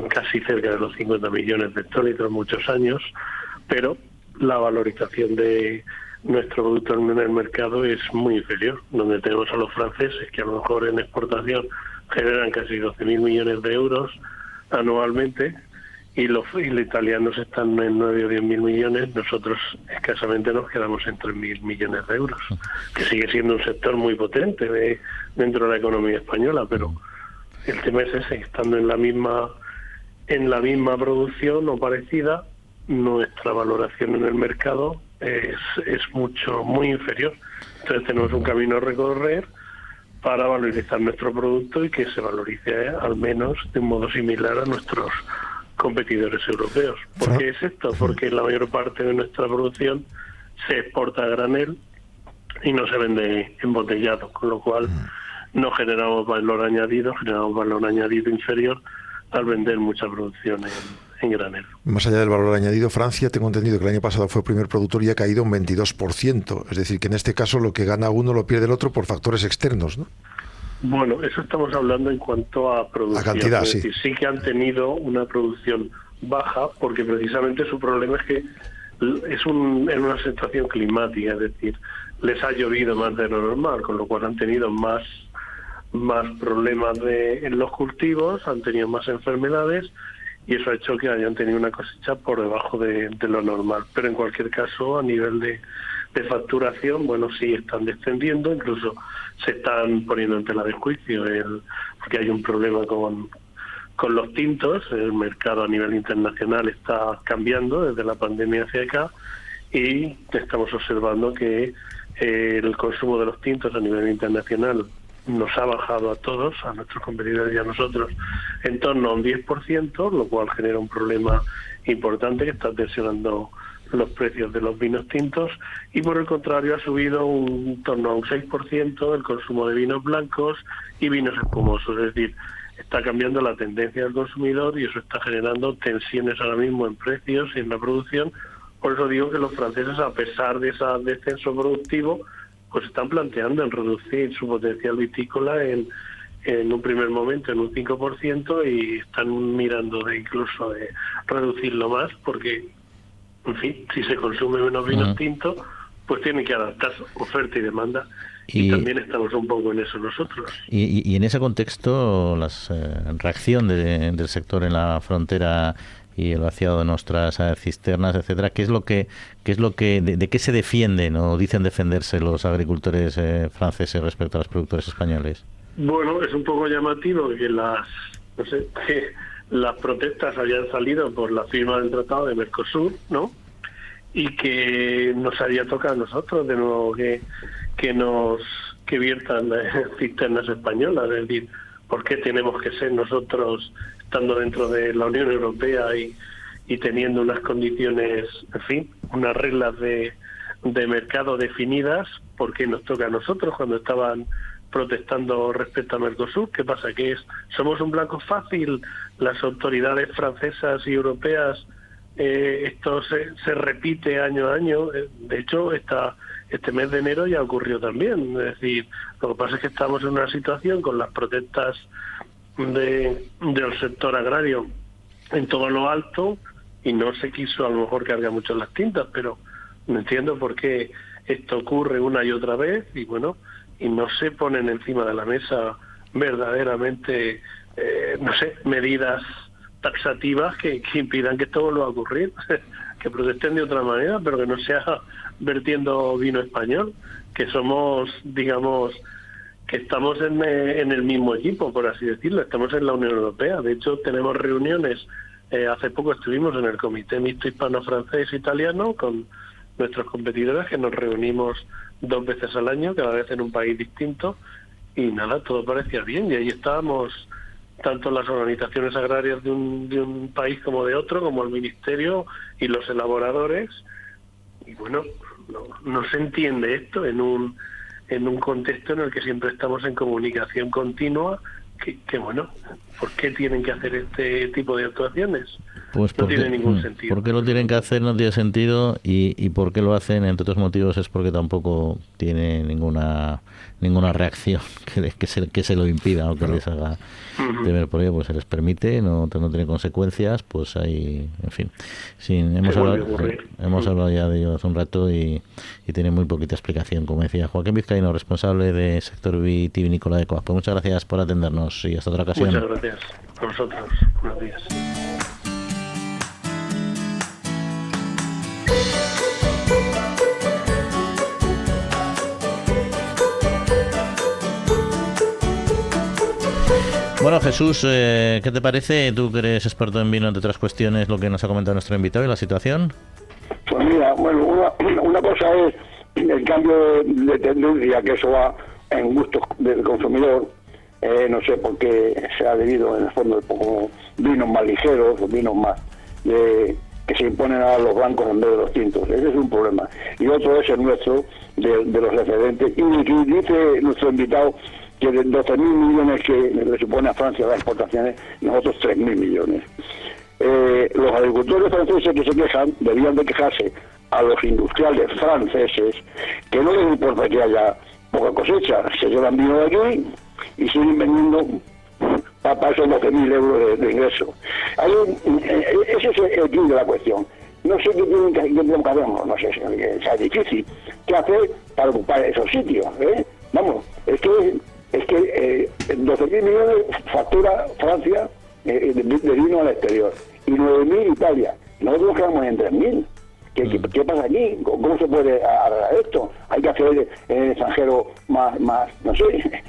casi cerca de los 50 millones de hectolitros, muchos años, pero la valorización de nuestro producto en el mercado es muy inferior, donde tenemos a los franceses que a lo mejor en exportación generan casi 12.000 millones de euros anualmente, y los italianos están en 9 o 10.000 millones, nosotros escasamente nos quedamos en 3.000 millones de euros, que sigue siendo un sector muy potente dentro de la economía española, pero el tema es ese, estando en la misma producción o parecida, nuestra valoración en el mercado es muy inferior. Entonces tenemos un camino a recorrer para valorizar nuestro producto y que se valorice al menos de un modo similar a nuestros competidores europeos. ¿Por qué es esto? Porque la mayor parte de nuestra producción se exporta a granel y no se vende embotellado, con lo cual no generamos valor añadido, generamos valor añadido inferior al vender mucha producción en granel. Más allá del valor añadido, Francia, tengo entendido que el año pasado fue el primer productor y ha caído un 22%. Es decir, que en este caso lo que gana uno lo pierde el otro por factores externos, ¿no? Bueno, eso estamos hablando en cuanto a producción. A cantidad, es decir, sí que han tenido una producción baja, porque precisamente su problema es que es en una situación climática, es decir, les ha llovido más de lo normal, con lo cual han tenido más problemas en los cultivos, han tenido más enfermedades, y eso ha hecho que hayan tenido una cosecha por debajo de lo normal. Pero en cualquier caso, a nivel de facturación, bueno, sí están descendiendo, incluso se están poniendo en tela de juicio porque hay un problema con los tintos. El mercado a nivel internacional está cambiando desde la pandemia hacia acá, y estamos observando que el consumo de los tintos a nivel internacional nos ha bajado a todos, a nuestros competidores y a nosotros, en torno a un 10%, lo cual genera un problema importante que está tensionando los precios de los vinos tintos, y por el contrario ha subido en torno a un 6% el consumo de vinos blancos y vinos espumosos. Es decir, está cambiando la tendencia del consumidor y eso está generando tensiones ahora mismo en precios y en la producción. Por eso digo que los franceses, a pesar de ese descenso productivo, pues están planteando en reducir su potencial vitícola en un primer momento en un 5%, y están mirando de incluso de reducirlo más, porque, en fin, si se consume menos vinos tintos, pues tienen que adaptar oferta y demanda. Y también estamos un poco en eso nosotros. Y en ese contexto, la reacción del sector en la frontera y el vaciado de nuestras cisternas, etcétera, de qué se defienden o dicen defenderse los agricultores franceses respecto a los productores españoles? Bueno, es un poco llamativo que las protestas hayan salido por la firma del Tratado de Mercosur, ¿no? Y que nos haría tocado a nosotros de nuevo que viertan cisternas españolas. Es decir, ¿por qué tenemos que ser nosotros, estando dentro de la Unión Europea y teniendo unas condiciones, en fin, unas reglas de mercado definidas, por qué nos toca a nosotros cuando estaban protestando respecto a Mercosur? ¿Qué pasa? ¿Que somos un blanco fácil? Las autoridades francesas y europeas, esto se repite año a año. De hecho, este mes de enero ya ocurrió también. Es decir, lo que pasa es que estamos en una situación con las protestas del sector agrario en todo lo alto, y no se quiso a lo mejor cargar mucho las tintas, pero no entiendo por qué esto ocurre una y otra vez. Y bueno, y no se ponen encima de la mesa verdaderamente, medidas taxativas que impidan que esto vuelva a ocurrir, que protesten de otra manera, pero que no sea vertiendo vino español, que somos, digamos, que estamos en el mismo equipo, por así decirlo, estamos en la Unión Europea. De hecho, tenemos reuniones, hace poco estuvimos en el Comité Mixto Hispano-Francés-Italiano con nuestros competidores, que nos reunimos 2 veces al año, cada vez en un país distinto, y nada, todo parecía bien, y ahí estábamos tanto las organizaciones agrarias de un país como de otro, como el Ministerio y los elaboradores, y bueno, no se entiende esto en un contexto en el que siempre estamos en comunicación continua, que bueno, ¿por qué tienen que hacer este tipo de actuaciones? Pues no tiene ningún sentido. ¿Por qué lo tienen que hacer? No tiene sentido, y por qué lo hacen, entre otros motivos, es porque tampoco tiene ninguna reacción que se lo impida o que les haga temer por ello. Pues se les permite, no tiene consecuencias, pues hay, en fin. Sí, hemos hablado ya de ello hace un rato y tiene muy poquita explicación, como decía Joaquín Vizcaíno, responsable de sector vitivinícola de COAG. Pues muchas gracias por atendernos y hasta otra ocasión. Muchas gracias a vosotros. Buenos días. Bueno, Jesús, ¿qué te parece? Tú que eres experto en vino, entre otras cuestiones, lo que nos ha comentado nuestro invitado y la situación. Pues mira, bueno, una cosa es el cambio de tendencia, que eso va en gustos del consumidor. No sé por qué se ha debido, en el fondo, como vinos más ligeros, o vinos más que se imponen a los blancos en vez de los tintos. Ese es un problema. Y otro es el nuestro, de los excedentes. Y dice nuestro invitado que de 12.000 millones que le supone a Francia las exportaciones, nosotros 3.000 millones. Los agricultores franceses que se quejan debían de quejarse a los industriales franceses, que no les importa que haya poca cosecha, se llevan vino de aquí y siguen vendiendo para esos 12.000 euros de ingreso. Ese es el quid de la cuestión. No sé qué tenemos que hacer, no sé si sea difícil, qué hacer para ocupar esos sitios. Vamos, es que 12.000 millones factura Francia de vino al exterior y 9.000 Italia. Nosotros nos quedamos en 3.000. ¿Qué pasa aquí? ¿Cómo se puede arreglar esto? Hay que hacer en el extranjero más no sé,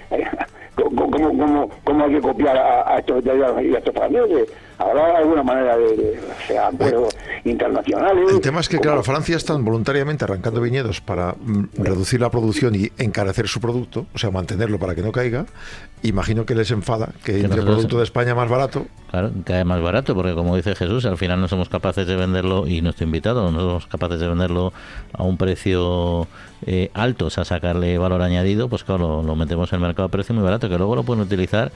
¿cómo hay que copiar a estos italianos y a estos franceses? ¿Habrá alguna manera de acuerdos internacionales? El tema es que, claro, Francia están voluntariamente arrancando viñedos para reducir la producción y encarecer su producto, o sea, mantenerlo para que no caiga. Imagino que les enfada que entre el producto de España más barato. Claro, cae más barato, porque como dice Jesús, al final no somos capaces de venderlo, y nuestro invitado, no somos capaces de venderlo a un precio alto, o sea, sacarle valor añadido, pues claro, lo metemos en el mercado a precio muy barato, que luego lo pueden utilizar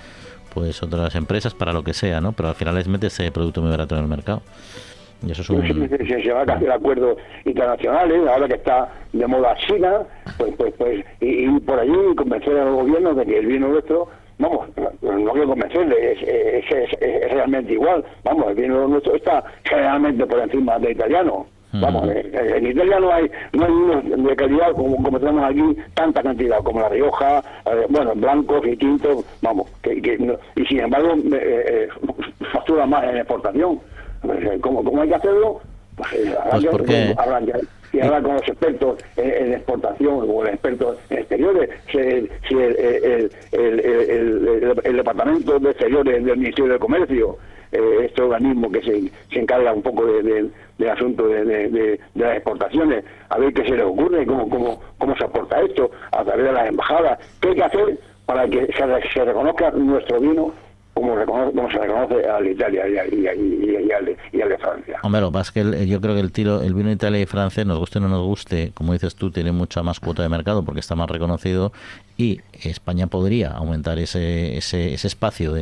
pues otras empresas para lo que sea, ¿no? Pero al final les mete ese producto muy barato en el mercado. Y eso es un... Se van a hacer acuerdos internacionales, ahora que está de moda China, pues y por allí convencer a los gobiernos de que el vino nuestro, vamos, no quiero convencerle, es realmente igual, vamos, el vino nuestro está generalmente por encima del italiano. Vamos, en Italia no hay vinos de calidad como tenemos aquí, tanta cantidad como La Rioja, blancos y tintos, vamos, y sin embargo factura más en exportación. ¿Cómo hay que hacerlo? Hablar con los expertos en exportación o los expertos en exteriores, si el Departamento de Exteriores del Ministerio de Comercio, este organismo que se encarga un poco del asunto de las exportaciones, a ver qué se les ocurre, cómo se aporta esto a través de las embajadas, qué hay que hacer para que se reconozca nuestro vino como se reconoce al de Italia y al de Francia. Hombre, lo que pasa es que yo creo que el vino de Italia y Francia, nos guste o no nos guste, como dices tú, tiene mucha más cuota de mercado porque está más reconocido, y España podría aumentar ese espacio,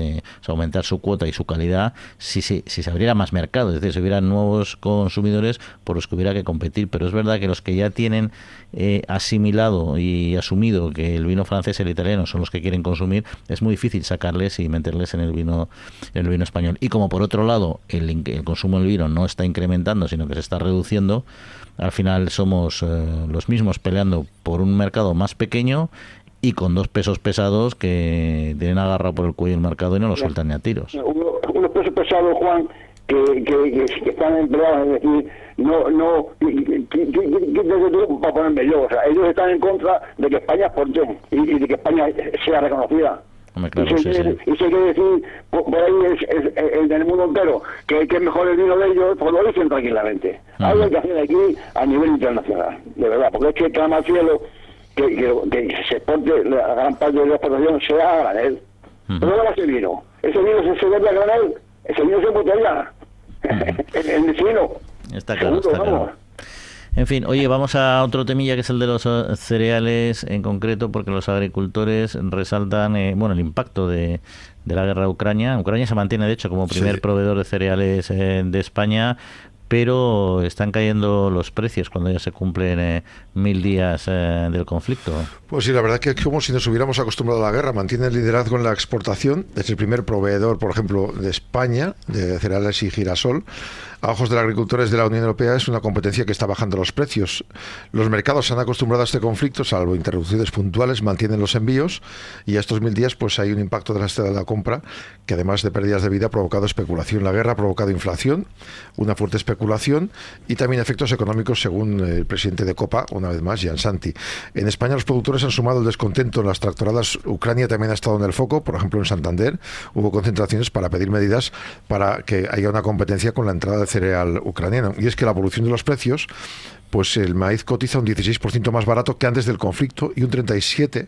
aumentar su cuota y su calidad si se abriera más mercado, es decir, si hubiera nuevos consumidores por los que hubiera que competir. Pero es verdad que los que ya tienen asimilado y asumido que el vino francés y el italiano son los que quieren consumir, es muy difícil sacarles y meterles en el vino español. Y como por otro lado el consumo del vino no está incrementando, sino que se está reduciendo, al final somos los mismos peleando por un mercado más pequeño y con dos pesos pesados que tienen agarrado por el cuello el mercado y no lo sueltan ni a tiros. Unos pesos pesados, Juan, que están empleados, es decir, ¿qué para ponerme yo? O sea, ellos están en contra de que España exporte y de que España sea reconocida. Hombre, claro, Y se quiere decir por ahí en el mundo entero que es mejor el vino de ellos, pues lo dicen tranquilamente. Algo hay que hacer aquí a nivel internacional, de verdad, porque es que clama al cielo que se exporte, la gran parte de la exportación sea a granel. Pero no va a ser vino. Ese vino se vende a granel, ese vino se embotella en el vino. Está claro, está claro. En fin, oye, vamos a otro temilla que es el de los cereales en concreto, porque los agricultores resaltan el impacto de la guerra de Ucrania. Ucrania se mantiene, de hecho, como primer proveedor de cereales de España, pero están cayendo los precios cuando ya se cumplen 1000 días del conflicto. Pues sí, la verdad que es como si nos hubiéramos acostumbrado a la guerra. Mantiene el liderazgo en la exportación. Es el primer proveedor, por ejemplo, de España, de cereales y girasol. A ojos de los agricultores de la Unión Europea es una competencia que está bajando los precios. Los mercados se han acostumbrado a este conflicto, salvo interrupciones puntuales, mantienen los envíos y a estos 1000 días pues hay un impacto de la compra que además de pérdidas de vida ha provocado especulación. La guerra ha provocado inflación, una fuerte especulación y también efectos económicos según el presidente de Copa, una vez más, Jan Santi. En España los productores han sumado el descontento en las tractoradas. Ucrania también ha estado en el foco, por ejemplo en Santander hubo concentraciones para pedir medidas para que haya una competencia con la entrada de cereal ucraniano. Y es que la evolución de los precios, pues el maíz cotiza un 16% más barato que antes del conflicto y un 37%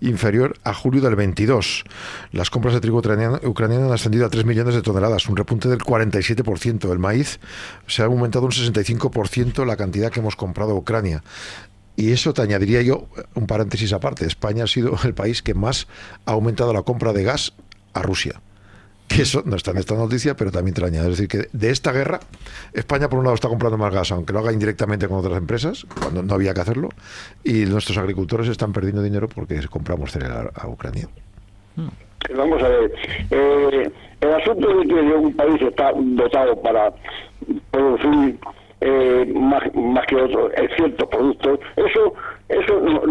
inferior a julio del 22. Las compras de trigo ucraniano han ascendido a 3 millones de toneladas, un repunte del 47%. El maíz se ha aumentado un 65% la cantidad que hemos comprado a Ucrania. Y eso te añadiría yo un paréntesis aparte. España ha sido el país que más ha aumentado la compra de gas a Rusia. Que eso no está en esta noticia, pero también te lo añado. Es decir, que de esta guerra, España por un lado está comprando más gas, aunque lo haga indirectamente con otras empresas, cuando no había que hacerlo, y nuestros agricultores están perdiendo dinero porque compramos cereal a Ucrania. Vamos a ver, el asunto de que un país está dotado para producir más que otros ciertos productos, eso no,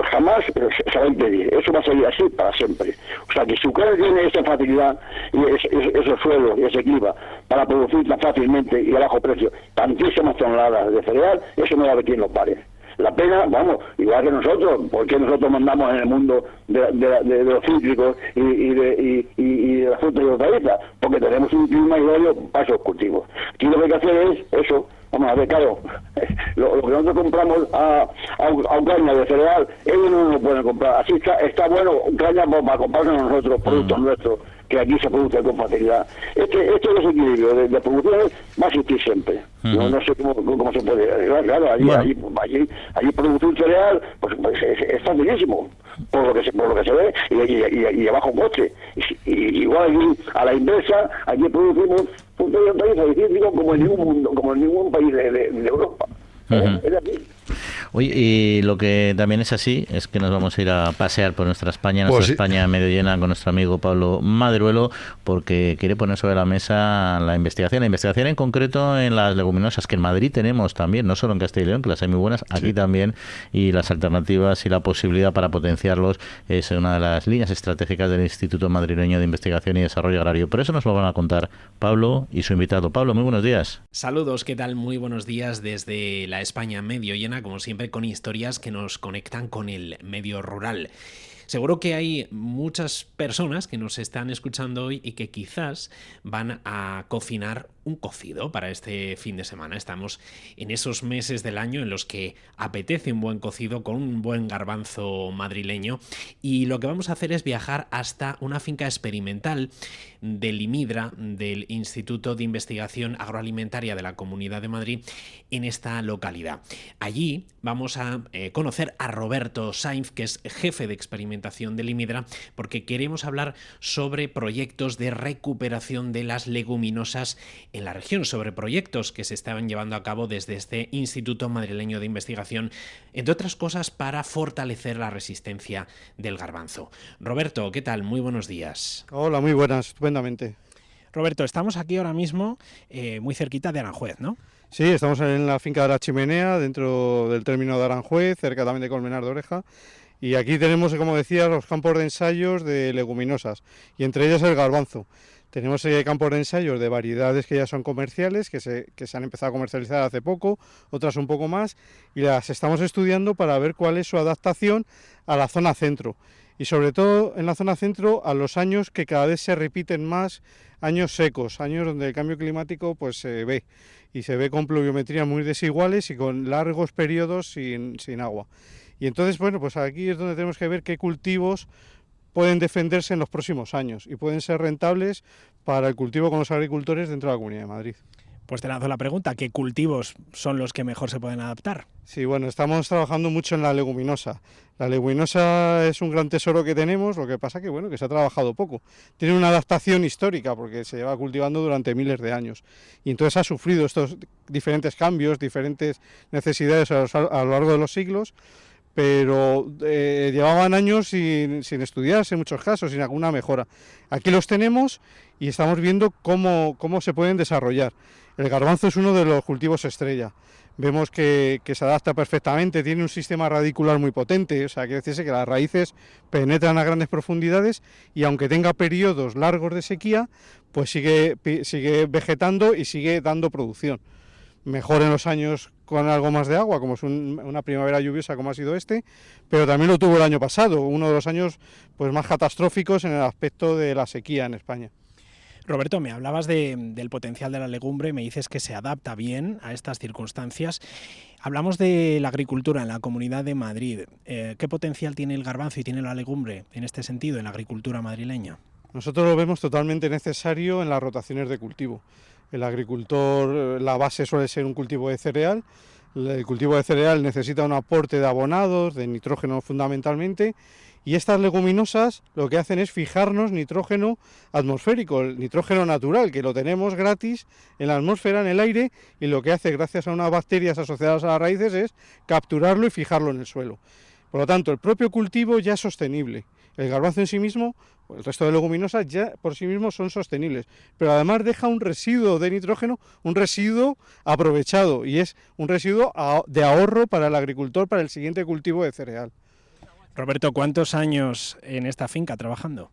jamás se va a impedir. Eso va a seguir así para siempre. O sea, que si Ucrania tiene esa facilidad y ese suelo y ese clima para producir tan fácilmente y a bajo precio tantísimas toneladas de cereal, eso no va a haber quien lo pare. La pena, vamos, igual que nosotros, porque nosotros mandamos en el mundo de los cítricos y de las frutas y hortalizas, porque tenemos un clima idóneo para esos cultivos. Aquí lo que hay que hacer es eso. Vamos a ver, claro, lo que nosotros compramos a Ucrania de cereal, ellos no lo pueden comprar. Así está bueno Ucrania para comprarnos nosotros productos nuestros, que aquí se producen con facilidad. Este desequilibrio de producciones va a existir siempre. No sé cómo se puede arreglar. Claro, allí producir cereal pues es facilísimo, por lo que se ve, y a bajo coste. Igual aquí, a la inversa, aquí producimos puntos de hortalizas y cítricos como en ningún país de Europa. Es así. Oye, y lo que también es así es que nos vamos a ir a pasear por nuestra España, España medio llena, con nuestro amigo Pablo Madruelo, porque quiere poner sobre la mesa la investigación en concreto en las leguminosas, que en Madrid tenemos también, no solo en Castilla y León, que las hay muy buenas, aquí también, y las alternativas y la posibilidad para potenciarlos es una de las líneas estratégicas del Instituto Madrileño de Investigación y Desarrollo Agrario. Por eso nos lo van a contar Pablo y su invitado. Pablo, muy buenos días. Saludos, ¿qué tal? Muy buenos días desde la España medio llena, como siempre, con historias que nos conectan con el medio rural. Seguro que hay muchas personas que nos están escuchando hoy y que quizás van a cocinar un cocido para este fin de semana. Estamos en esos meses del año en los que apetece un buen cocido con un buen garbanzo madrileño, y lo que vamos a hacer es viajar hasta una finca experimental del IMIDRA, del Instituto de Investigación Agroalimentaria de la Comunidad de Madrid, en esta localidad. Allí vamos a conocer a Roberto Sainz, que es jefe de experimentación del IMIDRA, porque queremos hablar sobre proyectos de recuperación de las leguminosas en la región, sobre proyectos que se estaban llevando a cabo desde este Instituto Madrileño de Investigación, entre otras cosas para fortalecer la resistencia del garbanzo. Roberto, ¿qué tal? Muy buenos días. Hola, muy buenas, estupendamente. Roberto, estamos aquí ahora mismo muy cerquita de Aranjuez, ¿no? Sí, estamos en la finca de la Chimenea, dentro del término de Aranjuez, cerca también de Colmenar de Oreja, Y aquí tenemos, como decía, los campos de ensayos de leguminosas, y entre ellas el garbanzo. Tenemos campos de ensayos de variedades que ya son comerciales, que se han empezado a comercializar hace poco, otras un poco más, y las estamos estudiando para ver cuál es su adaptación a la zona centro. Y sobre todo en la zona centro a los años que cada vez se repiten más, años secos, años donde el cambio climático pues se ve, y se ve con pluviometrías muy desiguales y con largos periodos sin agua. Y entonces, bueno, pues aquí es donde tenemos que ver qué cultivos pueden defenderse en los próximos años y pueden ser rentables para el cultivo con los agricultores dentro de la Comunidad de Madrid. Pues te lanzo la pregunta, ¿qué cultivos son los que mejor se pueden adaptar? Sí, bueno, estamos trabajando mucho en la leguminosa. La leguminosa es un gran tesoro que tenemos, lo que pasa que, bueno, que se ha trabajado poco. Tiene una adaptación histórica porque se lleva cultivando durante miles de años y entonces ha sufrido estos diferentes cambios, diferentes necesidades a lo largo de los siglos, pero llevaban años sin estudiarse en muchos casos, sin alguna mejora. Aquí los tenemos y estamos viendo cómo se pueden desarrollar. El garbanzo es uno de los cultivos estrella. Vemos que se adapta perfectamente, tiene un sistema radicular muy potente, o sea, quiere decirse que las raíces penetran a grandes profundidades y aunque tenga periodos largos de sequía, pues sigue vegetando y sigue dando producción. Mejor en los años con algo más de agua, como es una primavera lluviosa como ha sido pero también lo tuvo el año pasado, uno de los años pues más catastróficos en el aspecto de la sequía en España. Roberto, me hablabas del potencial de la legumbre, me dices que se adapta bien a estas circunstancias. Hablamos de la agricultura en la Comunidad de Madrid. ¿Qué potencial tiene el garbanzo y tiene la legumbre en este sentido en la agricultura madrileña? Nosotros lo vemos totalmente necesario en las rotaciones de cultivo. El agricultor, la base suele ser un cultivo de cereal. El cultivo de cereal necesita un aporte de abonados, de nitrógeno fundamentalmente, y estas leguminosas lo que hacen es fijarnos nitrógeno atmosférico, el nitrógeno natural, que lo tenemos gratis en la atmósfera, en el aire, y lo que hace gracias a unas bacterias asociadas a las raíces es capturarlo y fijarlo en el suelo. Por lo tanto, el propio cultivo ya es sostenible. El garbanzo en sí mismo, el resto de leguminosas ya por sí mismos son sostenibles, pero además deja un residuo de nitrógeno, un residuo aprovechado, y es un residuo de ahorro para el agricultor para el siguiente cultivo de cereal. Roberto, ¿cuántos años en esta finca trabajando?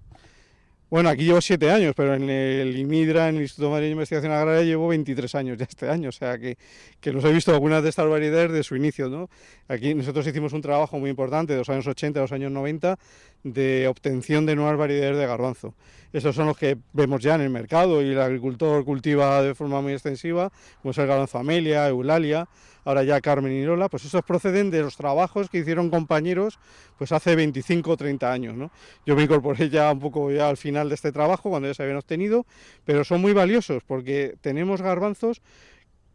Bueno, aquí llevo 7 años, pero en el IMIDRA, en el Instituto Madrileño de Investigación Agraria, llevo 23 años ya este año, o sea que los he visto algunas de estas variedades de su inicio, ¿no? Aquí nosotros hicimos un trabajo muy importante de los años 80 a los años 90 de obtención de nuevas variedades de garbanzo. Estos son los que vemos ya en el mercado y el agricultor cultiva de forma muy extensiva, como es el garbanzo Amelia, Eulalia, ahora ya Carmen y Lola. Pues estos proceden de los trabajos que hicieron compañeros pues hace 25 o 30 años, ¿no? Yo me incorporé ya un poco ya al final de este trabajo, cuando ya se habían obtenido, pero son muy valiosos porque tenemos garbanzos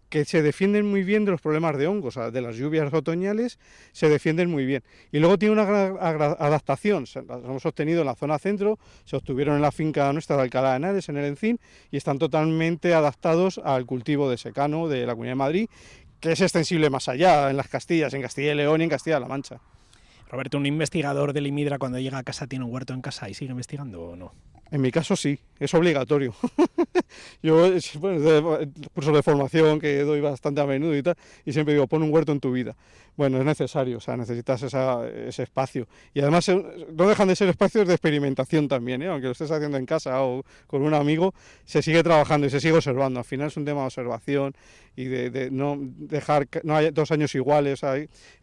que se defienden muy bien de los problemas de hongos, o sea, de las lluvias otoñales se defienden muy bien. Y luego tiene una gran adaptación, las hemos obtenido en la zona centro, se obtuvieron en la finca nuestra de Alcalá de Henares, en el Encín, y están totalmente adaptados al cultivo de secano de la Comunidad de Madrid, que es extensible más allá, en las Castillas, en Castilla y León y en Castilla-La Mancha. Roberto, ¿un investigador del IMIDRA cuando llega a casa tiene un huerto en casa y sigue investigando o no? En mi caso sí, es obligatorio. Yo, bueno, cursos de formación que doy bastante a menudo y tal, y siempre digo, pon un huerto en tu vida. Bueno, es necesario, o sea, necesitas ese espacio. Y además no dejan de ser espacios de experimentación también, ¿eh? Aunque lo estés haciendo en casa o con un amigo, se sigue trabajando y se sigue observando. Al final es un tema de observación y de no dejar, no hay 2 años iguales,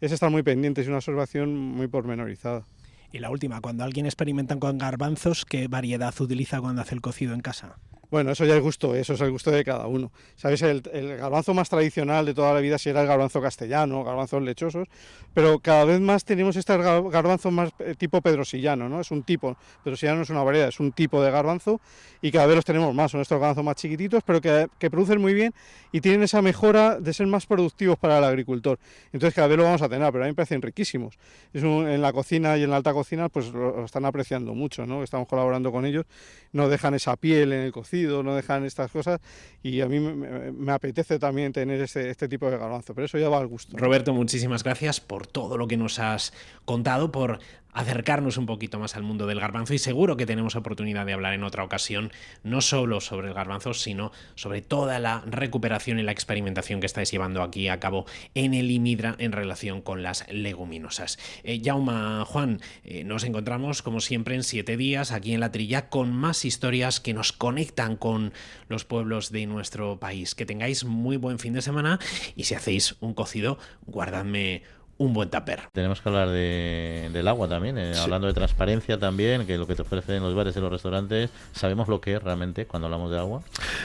es estar muy pendientes y una observación muy pormenorizada. Y la última, cuando alguien experimenta con garbanzos, ¿qué variedad utiliza cuando hace el cocido en casa? Bueno, eso ya es gusto, eso es el gusto de cada uno. ¿Sabes? El garbanzo más tradicional de toda la vida sí era el garbanzo castellano, garbanzos lechosos, pero cada vez más tenemos este garbanzo más tipo pedrosillano, ¿no? Es un tipo, pedrosillano no es una variedad, es un tipo de garbanzo y cada vez los tenemos más, son estos garbanzos más chiquititos, pero que producen muy bien y tienen esa mejora de ser más productivos para el agricultor. Entonces cada vez lo vamos a tener, pero a mí me parecen riquísimos. En la cocina y en la alta cocina pues lo están apreciando mucho, ¿no? Estamos colaborando con ellos, no dejan esa piel en el cocido, no dejan estas cosas y a mí me apetece también tener este tipo de garbanzo, pero eso ya va al gusto. Roberto, muchísimas gracias por todo lo que nos has contado, por acercarnos un poquito más al mundo del garbanzo, y seguro que tenemos oportunidad de hablar en otra ocasión, no solo sobre el garbanzo, sino sobre toda la recuperación y la experimentación que estáis llevando aquí a cabo en el IMIDRA en relación con las leguminosas. Jaume, Juan, nos encontramos como siempre en 7 días aquí en La Trilla con más historias que nos conectan con los pueblos de nuestro país. Que tengáis muy buen fin de semana, y si hacéis un cocido, guardadme un buen tupper. Tenemos que hablar del agua también, sí. Hablando de transparencia también, que lo que te ofrecen los bares y los restaurantes, ¿sabemos lo que es realmente cuando hablamos de agua?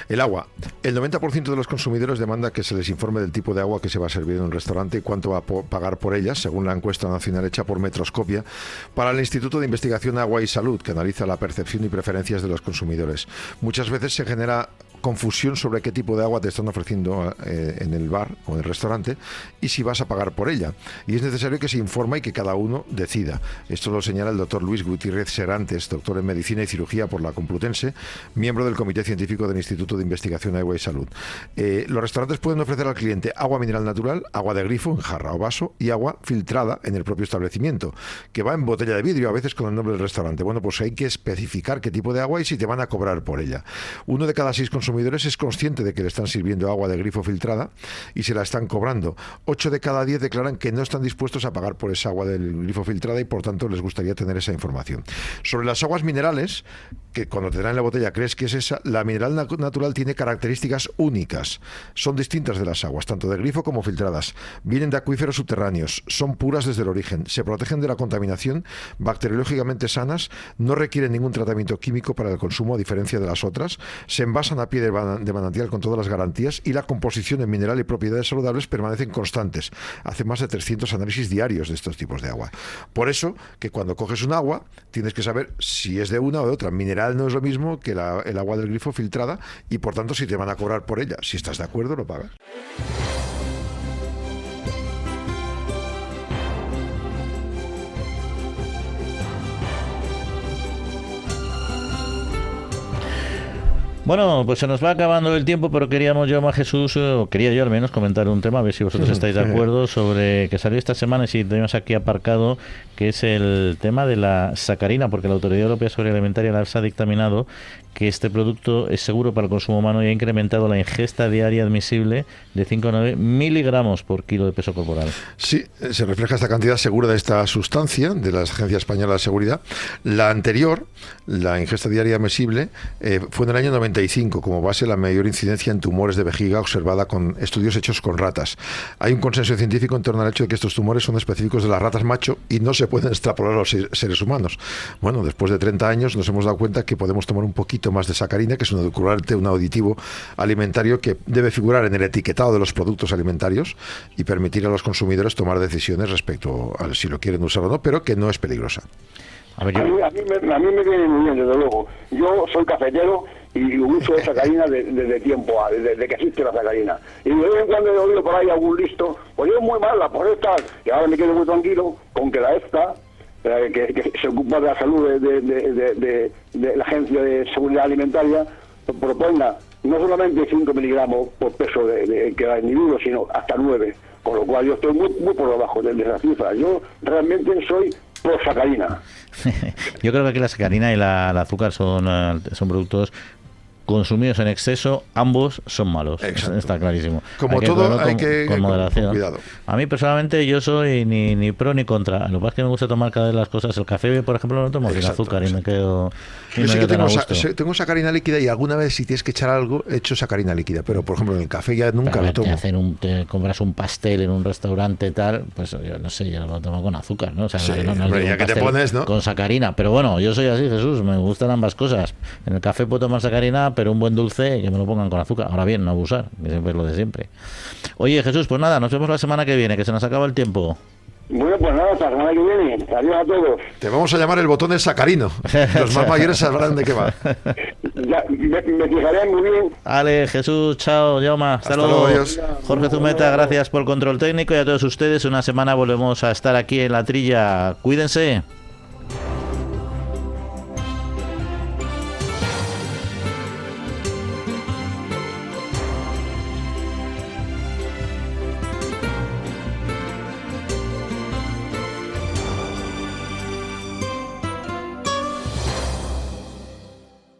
El agua. El 90% de los consumidores demanda que se les informe del tipo de agua que se va a servir en un restaurante y cuánto va a pagar por ella, según la encuesta nacional hecha por Metroscopia para el Instituto de Investigación Agua y Salud, que analiza la percepción y preferencias de los consumidores. Muchas veces se genera confusión sobre qué tipo de agua te están ofreciendo en el bar o en el restaurante y si vas a pagar por ella. Y es necesario que se informe y que cada uno decida. Esto lo señala el doctor Luis Gutiérrez Serantes, doctor en Medicina y Cirugía por la Complutense, miembro del Comité Científico del Instituto de Investigación Agua y Salud. Los restaurantes pueden ofrecer al cliente agua mineral natural, agua de grifo en jarra o vaso y agua filtrada en el propio establecimiento, que va en botella de vidrio, a veces con el nombre del restaurante. Bueno, pues hay que especificar qué tipo de agua y si te van a cobrar por ella. 1 de cada 6 consumidores es consciente de que le están sirviendo agua de grifo filtrada y se la están cobrando. 8 de cada 10 declaran que no están dispuestos a pagar por esa agua del grifo filtrada y por tanto les gustaría tener esa información. Sobre las aguas minerales, que cuando te dan la botella crees que es esa, la mineral natural tiene características únicas. Son distintas de las aguas, tanto de grifo como filtradas. Vienen de acuíferos subterráneos, son puras desde el origen, se protegen de la contaminación, bacteriológicamente sanas, no requieren ningún tratamiento químico para el consumo a diferencia de las otras, se envasan a pie de manantial con todas las garantías y la composición en mineral y propiedades saludables permanecen constantes. Hace más de 300 análisis diarios de estos tipos de agua. Por eso que cuando coges un agua tienes que saber si es de una o de otra. Mineral no es lo mismo que el agua del grifo filtrada y por tanto si te van a cobrar por ella. Si estás de acuerdo, lo pagas. Bueno, pues se nos va acabando el tiempo, pero queríamos yo, Jesús, o quería yo al menos comentar un tema, a ver si vosotros estáis de acuerdo, sobre que salió esta semana y si tenemos aquí aparcado, que es el tema de la sacarina, porque la Autoridad Europea sobre Alimentaria la ha dictaminado que este producto es seguro para el consumo humano y ha incrementado la ingesta diaria admisible de 5,9 miligramos por kilo de peso corporal. Sí, se refleja esta cantidad segura de esta sustancia de la Agencia Española de Seguridad. La anterior, la ingesta diaria admisible, fue en el año 95, como base la mayor incidencia en tumores de vejiga observada con estudios hechos con ratas. Hay un consenso científico en torno al hecho de que estos tumores son específicos de las ratas macho y no se pueden extrapolar a los seres humanos. Bueno, después de 30 años nos hemos dado cuenta que podemos tomar un poquito más de sacarina, que es un edulcorante, un aditivo alimentario que debe figurar en el etiquetado de los productos alimentarios y permitir a los consumidores tomar decisiones respecto a si lo quieren usar o no, pero que no es peligrosa. A mí me viene muy bien, desde luego. Yo soy cafetero y uso sacarina desde tiempo, desde que existe la sacarina. Y de vez en cuando he oído por ahí algún listo, pues es muy mala, por esta, y ahora me quedo muy tranquilo con que la EFTA, que se ocupa de la salud de la Agencia de Seguridad Alimentaria, proponga no solamente 5 miligramos por peso que da el individuo, sino hasta 9, con lo cual yo estoy muy por debajo de esa cifra. Yo realmente soy por sacarina. Yo creo que aquí la sacarina y el azúcar son productos consumidos en exceso, ambos son malos. Exacto. Está clarísimo. Como todo, hay que con moderación. Con cuidado. A mí personalmente yo soy ni pro ni contra. Lo que pasa es que me gusta tomar cada vez las cosas. El café, por ejemplo, lo tomo sin azúcar y me quedo. Yo sí que tengo sacarina líquida y alguna vez si tienes que echar algo he hecho sacarina líquida, pero por ejemplo en el café ya nunca lo tomo. Te compras un pastel en un restaurante tal, pues yo no sé, yo lo tomo con azúcar, ¿no? O sea, sí, no ya que te pones, ¿no? Con sacarina, pero bueno, yo soy así, Jesús, me gustan ambas cosas. En el café puedo tomar sacarina, pero un buen dulce que me lo pongan con azúcar. Ahora bien, no abusar, que siempre es lo de siempre. Oye, Jesús, pues nada, nos vemos la semana que viene, que se nos acaba el tiempo. Bueno, pues nada, hasta la semana que viene. Adiós a todos. Te vamos a llamar el botón de sacarino. Los más mayores sabrán de qué va. Ya, me fijaré muy bien. Ale, Jesús, chao, Jaume, hasta luego. Adiós. Jorge Zumeta, gracias por el control técnico y a todos ustedes una semana volvemos a estar aquí en La Trilla. Cuídense.